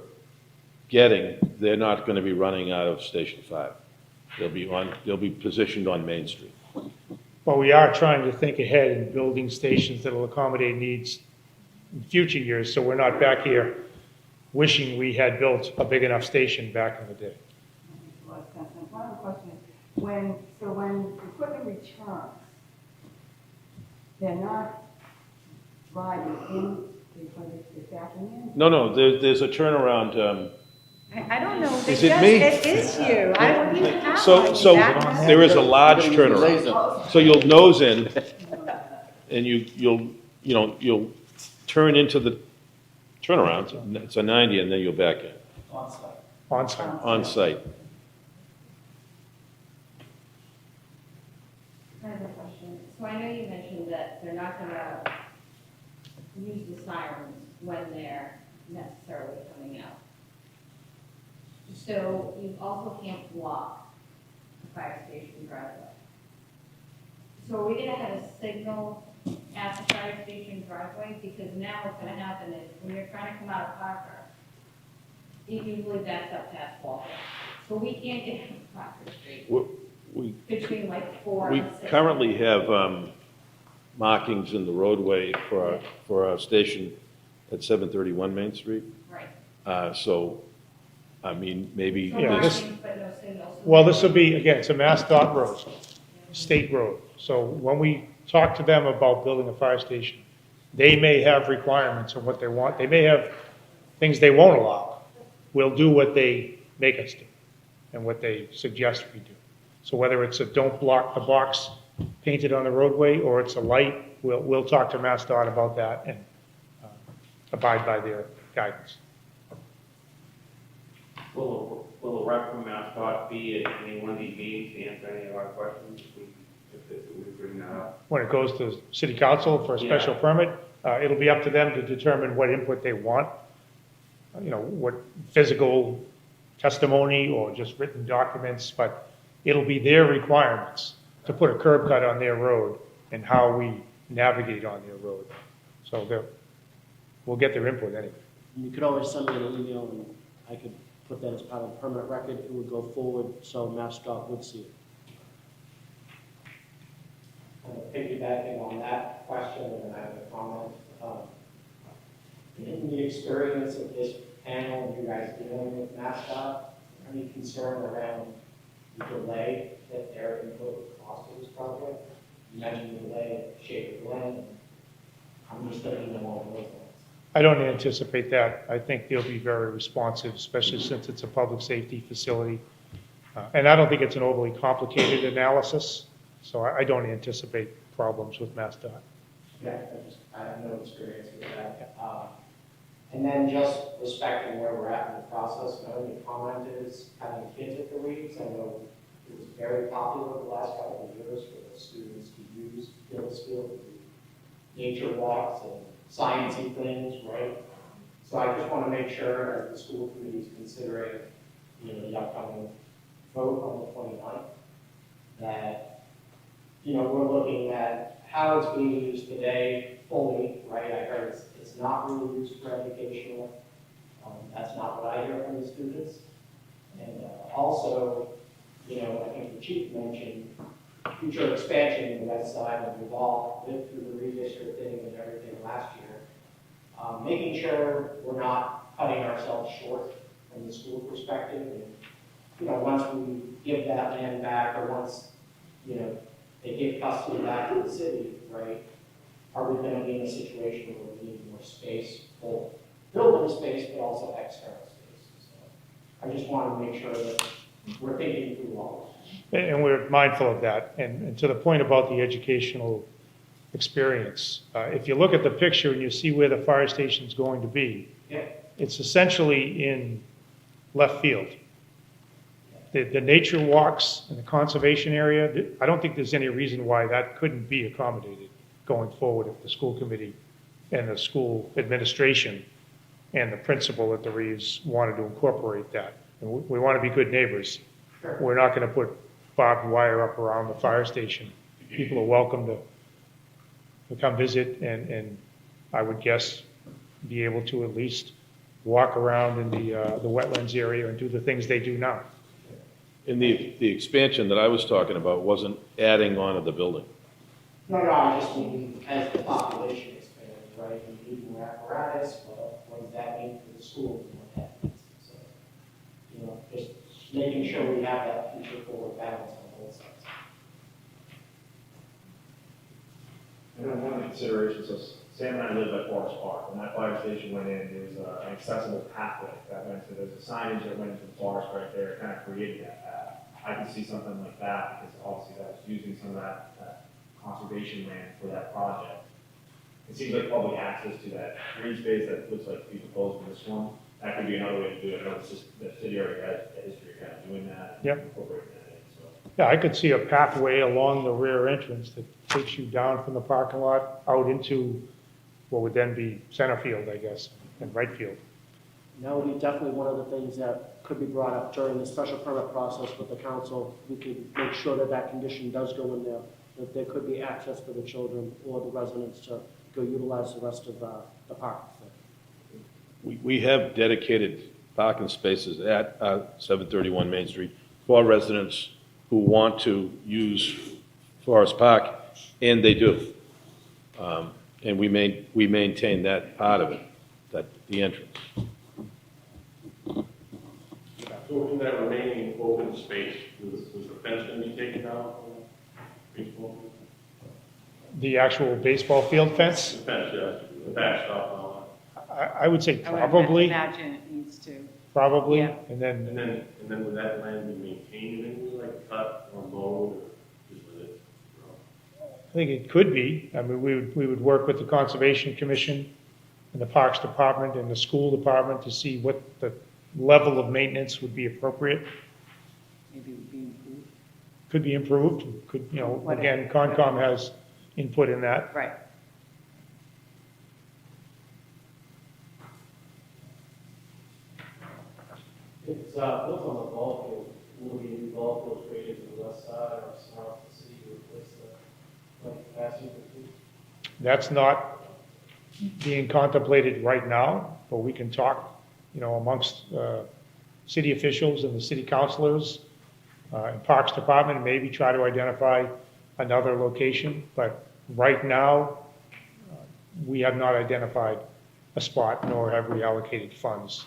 getting, they're not going to be running out of Station 5. They'll be positioned on Main Street. But we are trying to think ahead and building stations that will accommodate needs in future years, so we're not back here wishing we had built a big enough station back in the day. One other question is, when equipment returns, they're not driving in, they're backing in? No, there's a turnaround. I don't know. Is it me? It is you. I wouldn't even have So that. there is a large turnaround. So you'll nose in, and you'll turn into the turnaround. It's a 90, and then you'll back in On-site. on site. I have a question. So I know you mentioned that they're not gonna use the sirens when they're necessarily coming out. So you also can't block the fire station driveway. So are we gonna have a signal at the fire station driveway? Because now what's gonna happen is when you're trying to come out of Parker, it usually backs up past Walker. So we can't get into Parker Street We between like 4 we and 6. currently have markings in the roadway for our station at 731 Main Street. Right. So, I mean, maybe. So Yeah, this- markings, but no signals. Well, this will be, again, it's a Mass Dot road, state road. So when we talk to them about building a fire station, they may have requirements on what they want. They may have things they won't allow. We'll do what they make us do and what they suggest we do. So whether it's a don't block the box painted on the roadway or it's a light, we'll talk to Mass Dot about that and abide by their guidance. Will a rep from MassDOT be at any one of these meetings to answer any of our questions if we bring that up? When it goes to city council for a special permit, it'll be up to them to determine what input they want. What physical testimony or just written documents, but it'll be their requirements to put a curb cut on their road and how we navigate on their road. So we'll get their input anyway. You could always send me an email and I could put that as part of the permanent record. It would go forward so MassDOT would see it. Piggybacking on that question, and I have a comment. In the experience of this panel, and you guys dealing with MassDOT, any concern around the delay that their input would cause to this project? You mentioned the delay, shape of land. I'm just thinking along those lines. I don't anticipate that. I think they'll be very responsive, especially since it's a public safety facility. And I don't think it's an overly complicated analysis, so I don't anticipate problems with MassDOT. Yeah, I have no experience with that. And then just respecting where we're at in the process, my only comment is having kids at the Reeds. I know it was very popular the last couple of years for the students to use Phillipsfield to do nature walks and sciencey things, right? So I just want to make sure as the school committee is considering, the upcoming vote on the 29th, that, we're looking at how it's being used today fully, right? I heard it's not really used for educational. That's not what I hear from the students. And also, I think the chief mentioned future expansion in the west side, and we've all lived through the redistricting and everything last year. Making sure we're not cutting ourselves short from the school perspective. And, once we give that land back, or once, they give custody back to the city, right? Are we going to be in a situation where we need more space, both building space, but also external space? So I just want to make sure that we're thinking through all of that. And we're mindful of that. And to the point about the educational experience, if you look at the picture and you see where the fire station is going to be, Yeah. it's essentially in left field. The nature walks and the conservation area, I don't think there's any reason why that couldn't be accommodated going forward if the school committee and the school administration and the principal at the Reeves wanted to incorporate that. And we want to be good neighbors. Sure. We're not going to put barbed wire up around the fire station. People are welcome to come visit and I would guess be able to at least walk around in the wetlands area and do the things they do now. And the expansion that I was talking about wasn't adding on to the building. No, I just mean as the population expands, right? We need more apparatus, but what does that mean for the schools and what that means? So, just making sure we have that future forward balance on both sides. And then one of the considerations was, Sam and I live at Forest Park. When that fire station went in, there was an accessible pathway that went to, there's a signage that went into the forest right there, kind of created that path. I can see something like that, because obviously that was using some of that conservation land for that project. It seems like public access to that green space that looks like to be proposed in this one, that could be another way to do it. I know it's just, the city already has a history of kind of doing that. And Yep. incorporating that in, so. Yeah, I could see a pathway along the rear entrance that takes you down from the parking lot out into what would then be center field, I guess, and right field. That would be definitely one of the things that could be brought up during the special permit process with the council. We could make sure that that condition does go in there, that there could be access for the children or the residents to go utilize the rest of the park. We have dedicated parking spaces at 731 Main Street for residents who want to use Forest Park, and they do. And we maintain that part of it, the entrance. So in that remaining open space, was the fence going to be taken down from the baseball field? The actual baseball field The fence, fence, yes, the backstop and all I would say I would probably, imagine it needs to. probably, Yeah. and that. then, And then would that land be maintained eventually, like cut or mowed, or just with it? I think it could be. I mean, we would work with the Conservation Commission and the Parks Department and the School Department to see what the level of maintenance would be appropriate. Maybe it would be improved. Could be improved, could, again, Concom has input in that. Right. It's built on the ball field. Will be a new ball field created to the west side or south of the city to replace the capacity for food? That's not being contemplated right now, but we can talk, amongst city officials and the city councilors and Parks Department, and maybe try to identify another location. But right now, we have not identified a spot, nor have we allocated funds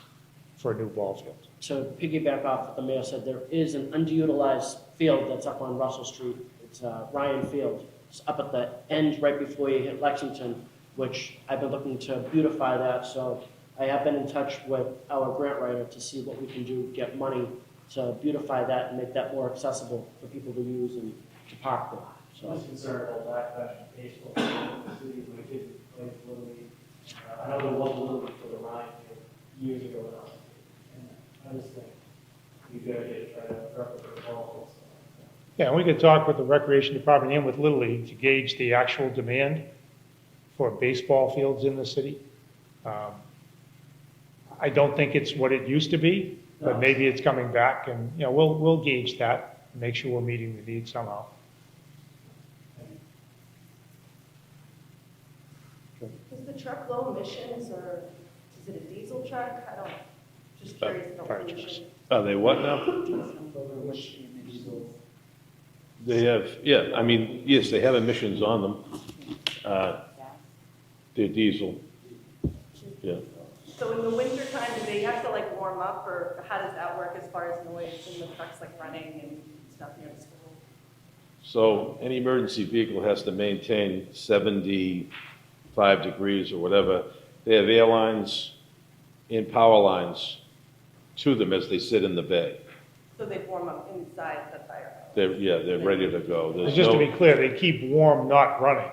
for a new ball field. To piggyback off what the mayor said, there is an underutilized field that's up on Russell Street. It's Ryan Field. It's up at the end right before you hit Lexington, which I've been looking to beautify that. So I have been in touch with our grant writer to see what we can do, get money to beautify that and make that more accessible for people to use and to park there. I was concerned about backlash from baseball, the city, my kids played Little League. I know there was a Little League for the Ryan years ago when I was a kid. And I just think you gotta try to replicate the ball and stuff like that. Yeah, and we could talk with the Recreation Department and with Little League to gauge the actual demand for baseball fields in the city. I don't think it's what it used to be, but maybe it's coming back, and, you know, we'll gauge that and make sure we're meeting the need somehow. Is the truck low emissions, or is it a diesel truck? I don't, just curious about fire pollution. Are they what now? They have, yeah, I mean, yes, they have emissions on them. They're diesel. Yeah. So in the winter time, do they have to like warm up, or how does that work as far as noise and the trucks like running and stuff near the school? So any emergency vehicle has to maintain 75 degrees or whatever. They have air lines and power lines to them as they sit in the bay. So they warm up inside the firehouse? They're ready to go. And There's just to no, be clear, they keep warm, not running.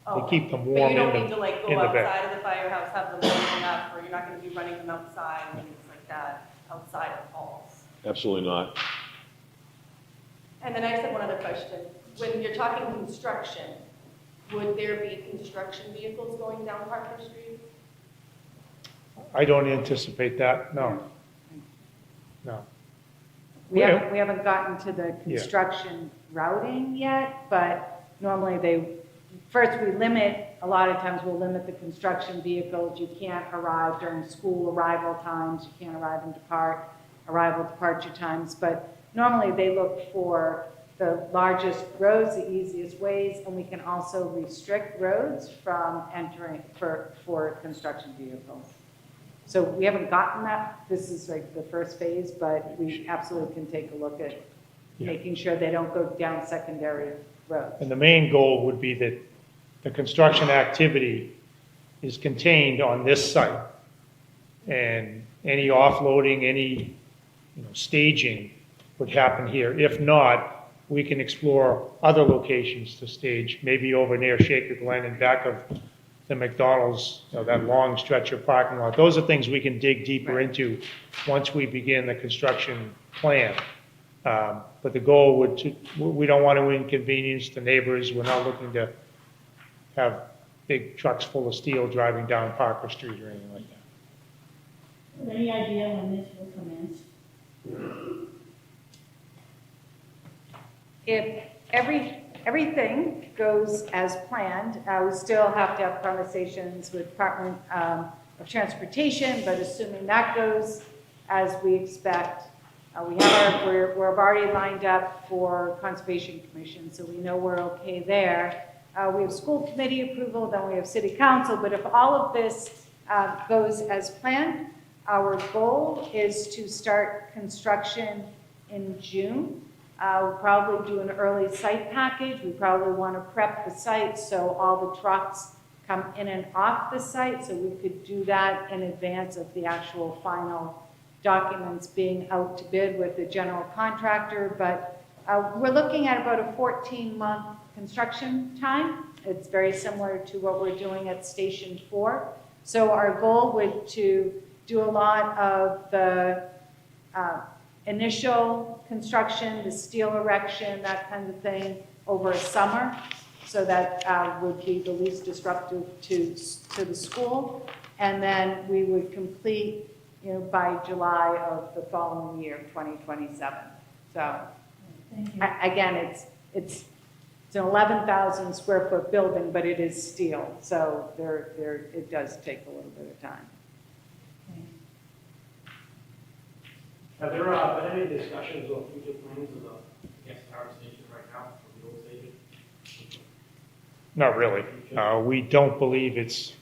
They Oh, keep them But warm you don't in need to like the go bay. outside of the firehouse, have them warming up, or you're not gonna be running them outside and things like that, outside of halls? absolutely not. And then I just have one other question. When you're talking construction, would there be construction vehicles going down Parker Street? I don't anticipate that, no. No. We Yeah. haven't gotten to the construction routing yet, but normally first we limit, a lot of times we'll limit the construction vehicles. You can't arrive during school arrival times, you can't arrive and depart, arrival departure times, but normally they look for the largest roads, the easiest ways, and we can also restrict roads from entering for construction vehicles. So we haven't gotten that, this is like the first phase, but we absolutely can take a look at making sure they don't go down secondary roads. And the main goal would be that the construction activity is contained on this site. And any offloading, any staging would happen here. If not, we can explore other locations to stage, maybe over near Shaker Glen and back of the McDonald's, that long stretch of parking lot. Those are things we can dig deeper into once we begin the construction plan. But the goal we don't want to inconvenience the neighbors. We're not looking to have big trucks full of steel driving down Parker Street or anything like that. Any idea when this will commence? If everything goes as planned, we still have to have conversations with Department of Transportation, but assuming that goes as we expect, we're already lined up for Conservation Commission, so we know we're okay there. We have school committee approval, then we have city council, but if all of this goes as planned, our goal is to start construction in June. We'll probably do an early site package. We probably want to prep the site so all the trucks come in and off the site, so we could do that in advance of the actual final documents being out to bid with the general contractor. But we're looking at about a 14-month construction time. It's very similar to what we're doing at Station 4. So our goal would to do a lot of the initial construction, the steel erection, that kind of thing, over a summer, so that would be the least disruptive to the school. And then we would complete, by July of the following year, 2027. So, again, it's an 11,000 square foot building, but it is steel, so it does take a little bit of time. Have there been any discussions on future plans of the power station right now, or the old station? Not really. We don't believe it's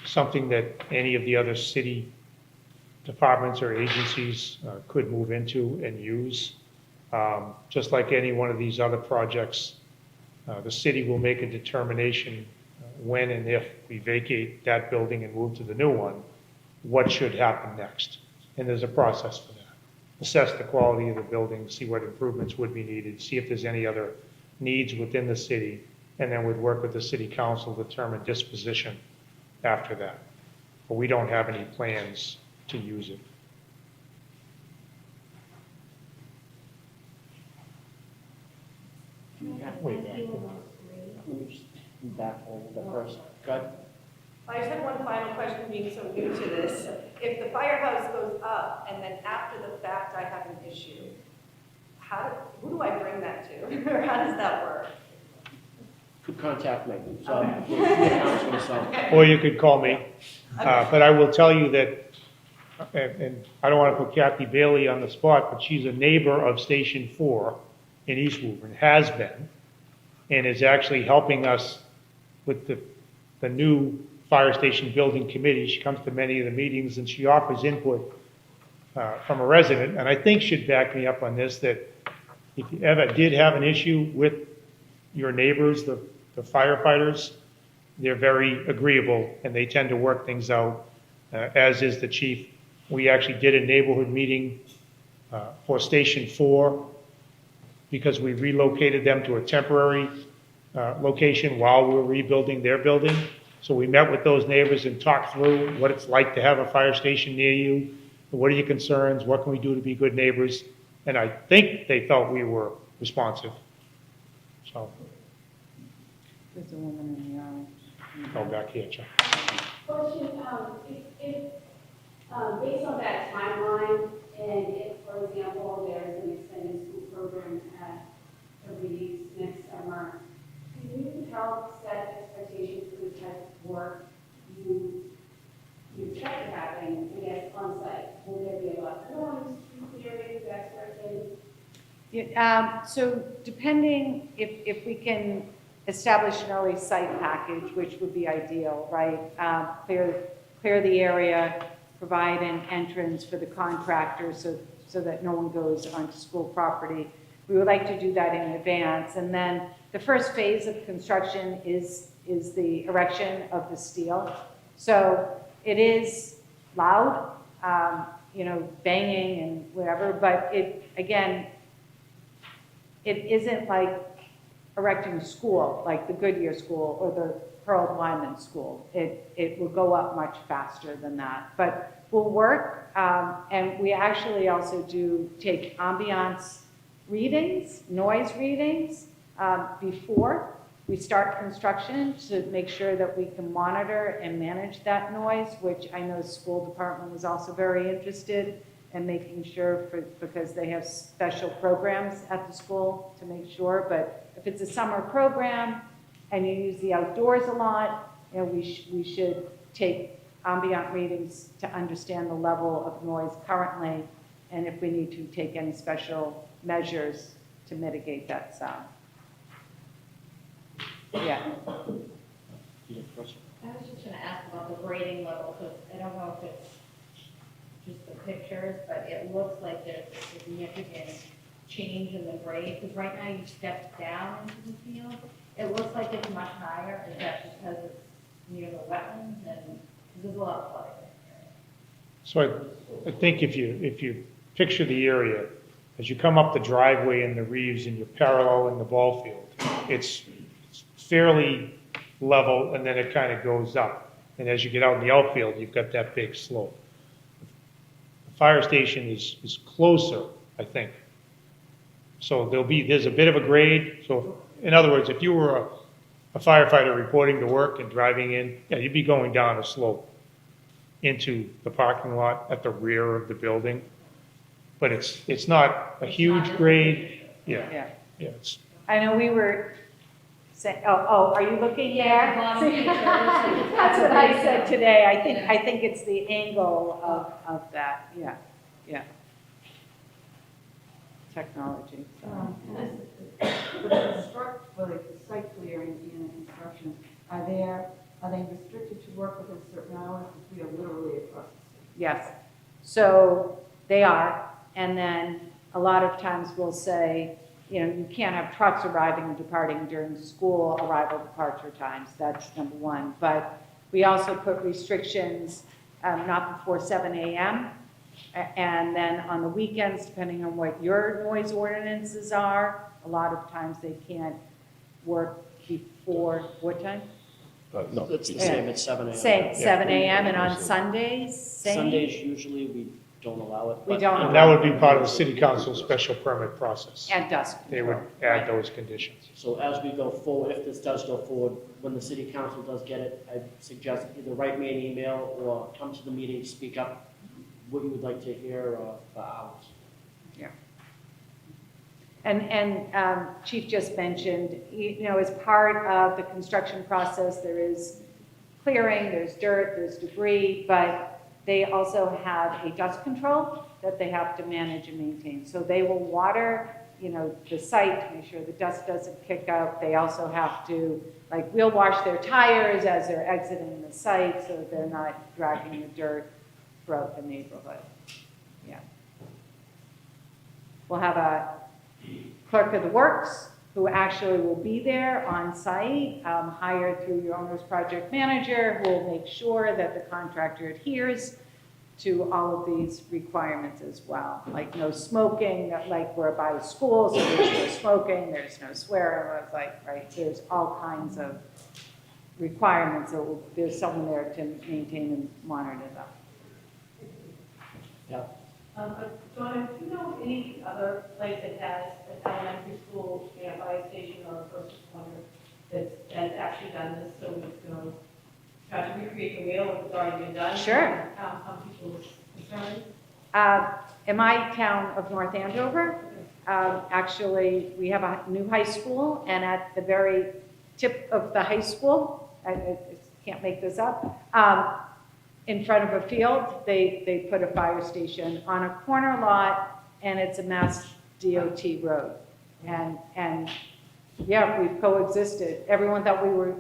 something that any of the other city departments or agencies could move into and use. Just like any one of these other projects, the city will make a determination when and if we vacate that building and move to the new one, what should happen next. And there's a process for that. Assess the quality of the building, see what improvements would be needed, see if there's any other needs within the city, and then we'd work with the city council to determine disposition after that. But we don't have any plans to use it. Wait, Let me just back a little bit first. Go ahead. I just had one final question, being so new to this. If the firehouse goes up and then after the fact I have an issue, who do I bring that to? Or how does that work? Could contact me, so. Okay. So, Or you could call me. But I will tell you that, and I don't want to put Kathy Bailey on the spot, but she's a neighbor of Station 4 in East Woburn, has been, and is actually helping us with the new fire station building committee. She comes to many of the meetings and she offers input from a resident, and I think she'd back me up on this, that if you ever did have an issue with your neighbors, the firefighters, they're very agreeable and they tend to work things out, as is the chief. We actually did a neighborhood meeting for Station 4 because we relocated them to a temporary location while we were rebuilding their building. So we met with those neighbors and talked through what it's like to have a fire station near you. What are your concerns? What can we do to be good neighbors? And I think they felt we were responsive. So, There's a woman in the audience. go back here, Chuck. Question, if based on that timeline, and if, for example, there's an extended school program at the Reeds next summer, can you help set expectations for the type of work you expect to happen, I guess, on site? Will there be a lot of drawings, clearing, that sort of thing? Yeah, so depending if we can establish an early site package, which would be ideal, right? Clear the area, provide an entrance for the contractor so that no one goes onto school property. We would like to do that in advance. And then the first phase of construction is the erection of the steel. So it is loud, banging and whatever, but again, it isn't like erecting a school, like the Goodyear School or the Pearl Lyman School. It will go up much faster than that. But we'll work, and we actually also do take ambiance readings, noise readings, before we start construction to make sure that we can monitor and manage that noise, which I know the school department was also very interested in making sure, because they have special programs at the school to make sure. But if it's a summer program and you use the outdoors a lot, we should take ambient readings to understand the level of noise currently, and if we need to take any special measures to mitigate that sound. Yeah. You go first. I was just gonna ask about the grading level, because I don't know if it's just the pictures, but it looks like there's a significant change in the grade, because right now you step down into the field. It looks like it's much higher. Is that because it's near the wetlands, and there's a lot of flooding there? So I think if you picture the area, as you come up the driveway in the Reeves and you're paralleling the ball field, it's fairly level, and then it kind of goes up. And as you get out in the outfield, you've got that big slope. The fire station is closer, I think. So there's a bit of a grade. So in other words, if you were a firefighter reporting to work and driving in, yeah, you'd be going down a slope into the parking lot at the rear of the building. But it's not a huge grade. Yeah. It's, I know we were saying, are you looking there? bottom picture, it looks like it's That's what I said down. today. Yeah. I think it's the angle of that. Yeah. Technology. For the site clearing and construction, are they restricted to work within certain hours? Because we are literally across the street. Yes. So they are. And then a lot of times we'll say, you can't have trucks arriving and departing during school arrival departure times. That's number one. But we also put restrictions not before 7 a.m. And then on the weekends, depending on what your noise ordinances are, a lot of times they can't work before, what time? No. It's the same, it's 7 a.m. Say 7 a.m. and on Sundays, same? Sundays, usually, we don't allow it. We but- don't. And that would be part of the city council special permit process. At dusk They would control. add those conditions. So as we go forward, if this does go forward, when the city council does get it, I suggest either write me an email or come to the meeting, speak up what you would like to hear for hours. Yeah. And Chief just mentioned, as part of the construction process, there is clearing, there's dirt, there's debris, but they also have a dust control that they have to manage and maintain. So they will water, the site to make sure the dust doesn't kick up. They also have to, wheel wash their tires as they're exiting the site so they're not dragging the dirt throughout the neighborhood. Yeah. We'll have a clerk of the works who actually will be there on site, hired through your owner's project manager, who will make sure that the contractor adheres to all of these requirements as well. Like no smoking, like we're by a school, so there's no smoking, there's no swearing, right, there's all kinds of requirements, so there's someone there to maintain and monitor them. Yeah. Donna, do you know of any other place that has an elementary school, fire station, or a first responder that's actually done this, so we can try to recreate the wheel if it's already been done? Sure. Some people's concerns? In my town of North Andover, actually, we have a new high school, and at the very tip of the high school, I can't make this up, in front of a field, they put a fire station on a corner lot, and it's a Mass DOT road. And yeah, we've coexisted. Everyone thought we were,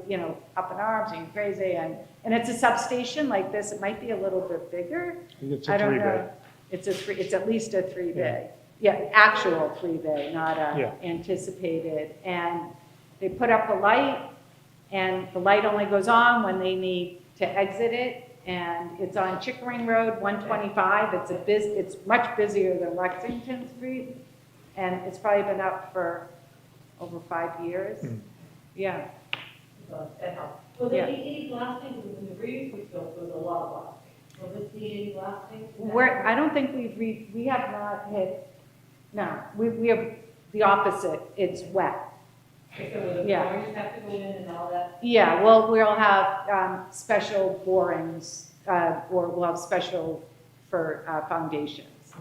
up in arms and crazy, and it's a substation like this. It might be a little bit bigger. It's I a don't 3-bay. know. It's at least a 3-bay. Yeah, actual 3-bay, not anticipated. And they put up a light, and the light only goes on when they need to exit it. And it's on Chickering Road, 125. It's much busier than Lexington Street, and it's probably been up for over 5 years. Yeah. That helps. Will there be any blasting, because in the Reeves we built, there was a lot of blasting. Will this need any blasting? I don't think we have not hit, no, we have the opposite. It's wet. Okay, so will the Yeah. lawyers have to go in and all that? Yeah, well, we'll have special borings, or we'll have special for foundations.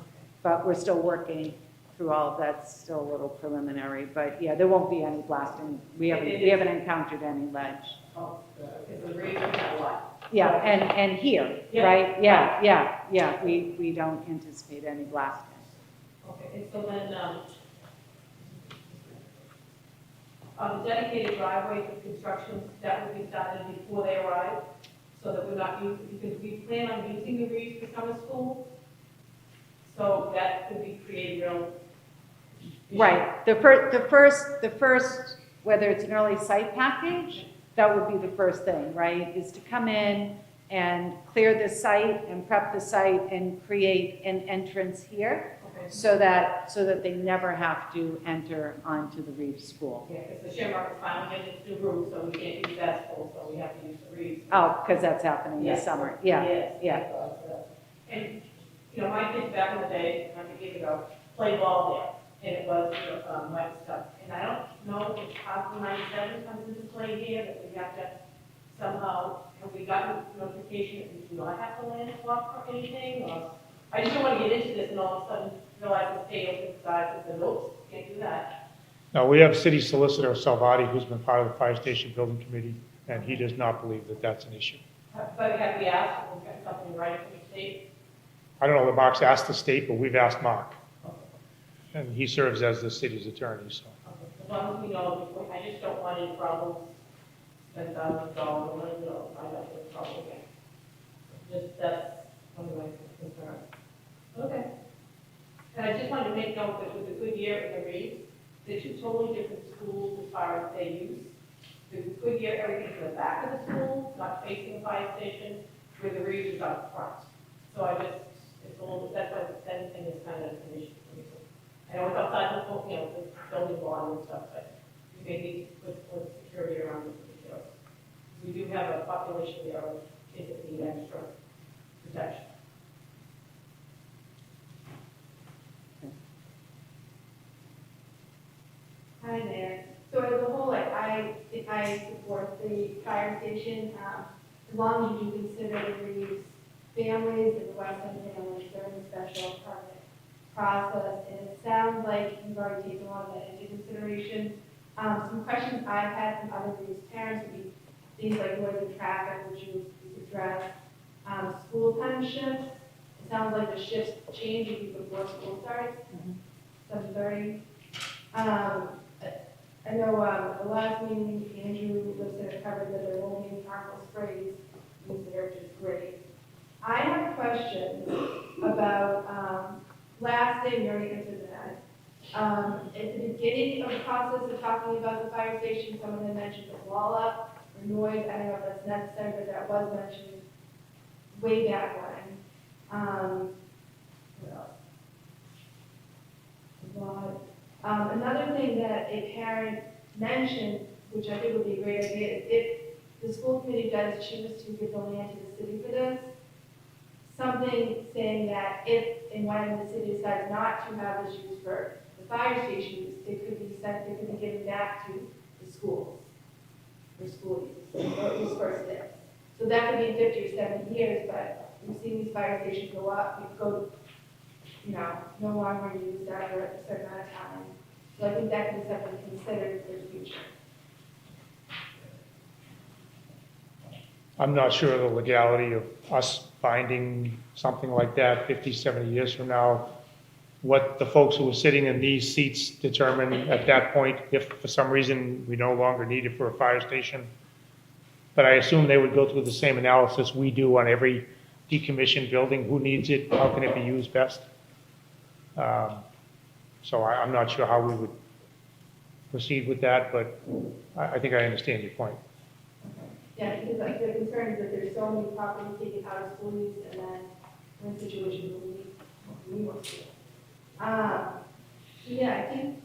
But we're still working through all of that, still a little preliminary. But yeah, there won't be any blasting. We haven't encountered any ledge. Oh, because the Reeves we have a lot. Yeah, and here, Yeah, right? Yeah, we don't anticipate any blasting. Okay, and so then, on the dedicated driveway for construction, that would be started before they arrive, so that we're not using, because we plan on using the Reeves for summer school. So that could be creating real. issue. Right, the first, whether it's an early site package, that would be the first thing, right? Is to come in and clear the site and prep the site and create an entrance here, Okay. so that they never have to enter onto the Reeves School. Yeah, because the Shamrock is finally getting its new roof, so we can't use that school, so we have to use the Reeves. Oh, because that's happening this Yes. summer. Yeah, Yes. yeah. And, my kids back in the day, 100 years ago, played ball there, and it was, wet stuff. And I don't know if Article 97 comes into play here, that we have to somehow, have we gotten notification that we do not have to land swap or anything, or? I just don't want to get into this and all of a sudden realize the state decides that, oops, can't do that. Now, we have City Solicitor Salvati, who's been part of the Fire Station Building Committee, and he does not believe that that's an issue. But have we asked, if we've got something right from the state? I don't know that Mark's asked the state, but we've asked Mark. And he serves as the city's attorney, so. As long as we know, I just don't want any problems, $10,000, I don't have a problem again. Just, that's one of my concerns. Okay. And I just wanted to make note that it was a good year in the Reeves, They're two totally different schools as far as their use. The Goodyear, everything's in the back of the school, not facing the fire station, where the Reeves is out front. So I just, it's a little, that's why the fencing is kind of an issue for me. I know it's outside the, the building law and stuff, but we may need to put security around it because we do have a population there of kids that need extra protection. Hi there. So as a whole, I support the fire station, as long as you consider the Reeves families and the West End families during the special permit process. And it sounds like you've already taken a lot of that into consideration. Some questions I've had from other Reeves parents would be things like noise and traffic, which you addressed. School time shifts. It sounds like the shifts change before school starts, 7:30. I know the last meeting, Andrew Lister covered that there won't be any harmful sprays used there, which is great. I have a question about, last day, we already answered that. At the beginning of the process of talking about the fire station, someone had mentioned the wall up or noise. I don't know if that's necessary, but that was mentioned way back when. What else? Another thing that a parent mentioned, which I think would be a great idea, is if the school committee does choose to give the land to the city for this, something saying that if and when the city decides not to have this used for the fire station use, it could be sent, it could be given back to the schools for school use, or at least first steps. So that could be in 50 or 70 years, but we've seen these fire stations go up, we go, no longer use that for a certain amount of time. So I think that can be something considered for the future. I'm not sure of the legality of us finding something like that 50, 70 years from now. What the folks who are sitting in these seats determine at that point, if for some reason we no longer need it for a fire station. But I assume they would go through the same analysis we do on every decommissioned building. Who needs it? How can it be used best? So I'm not sure how we would proceed with that, but I think I understand your point. Yeah, because like, the concern is that there's so many properties taken out of school use, and then we're in situations where we want to. Yeah, I think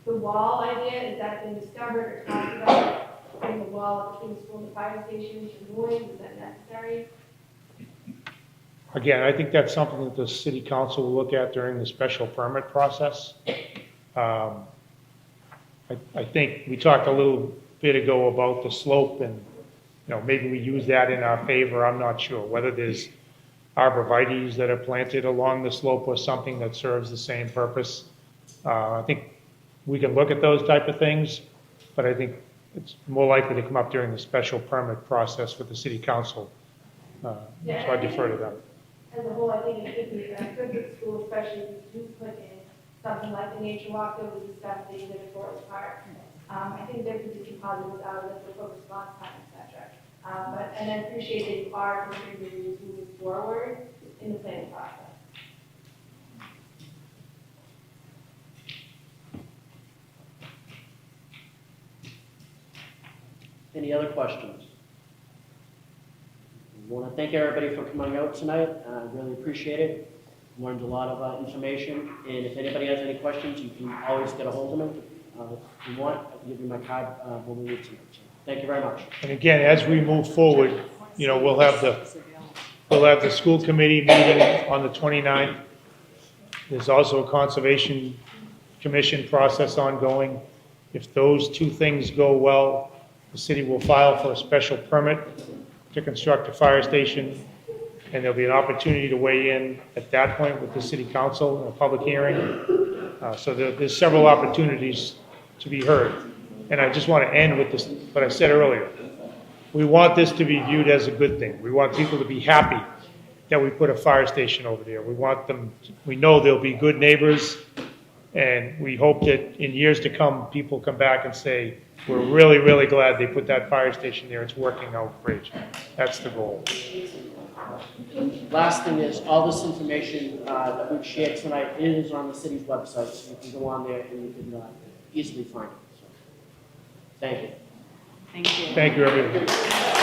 the wall idea, is that been discovered or talked about, putting the wall between the school and the fire station, to noise, is that necessary? Again, I think that's something that the city council will look at during the special permit process. I think we talked a little bit ago about the slope and, maybe we use that in our favor. I'm not sure whether there's arborvitaes that are planted along the slope or something that serves the same purpose. I think we can look at those type of things, but I think it's more likely to come up during the special permit process with the city council. So I defer to them. As a whole, I think it could be good for the school, especially if you do put in something like the nature walk that we discussed, the exhibit Forest Park. I think there could be some positives out of it, the quick response time, et cetera. And I appreciate that you are contributing to moving forward in the planning process. Any other questions? I want to thank everybody for coming out tonight. I really appreciate it. Learned a lot of information, and if anybody has any questions, you can always get a hold of me. If you want, I can give you my card when we meet tonight. So, thank you very much. And again, as we move forward, we'll have the school committee meeting on the 29th. There's also a conservation commission process ongoing. If those two things go well, the city will file for a special permit to construct a fire station, and there'll be an opportunity to weigh in at that point with the city council in a public hearing. So there's several opportunities to be heard. And I just want to end with this, what I said earlier. We want this to be viewed as a good thing. We want people to be happy that we put a fire station over there. We know they'll be good neighbors, and we hope that in years to come, people come back and say, we're really, really glad they put that fire station there. It's working out great. That's the goal. Last thing is, all this information that we've shared tonight is on the city's website, so you can go on there and you can easily find it, so. Thank you. Thank you. Thank you, everyone.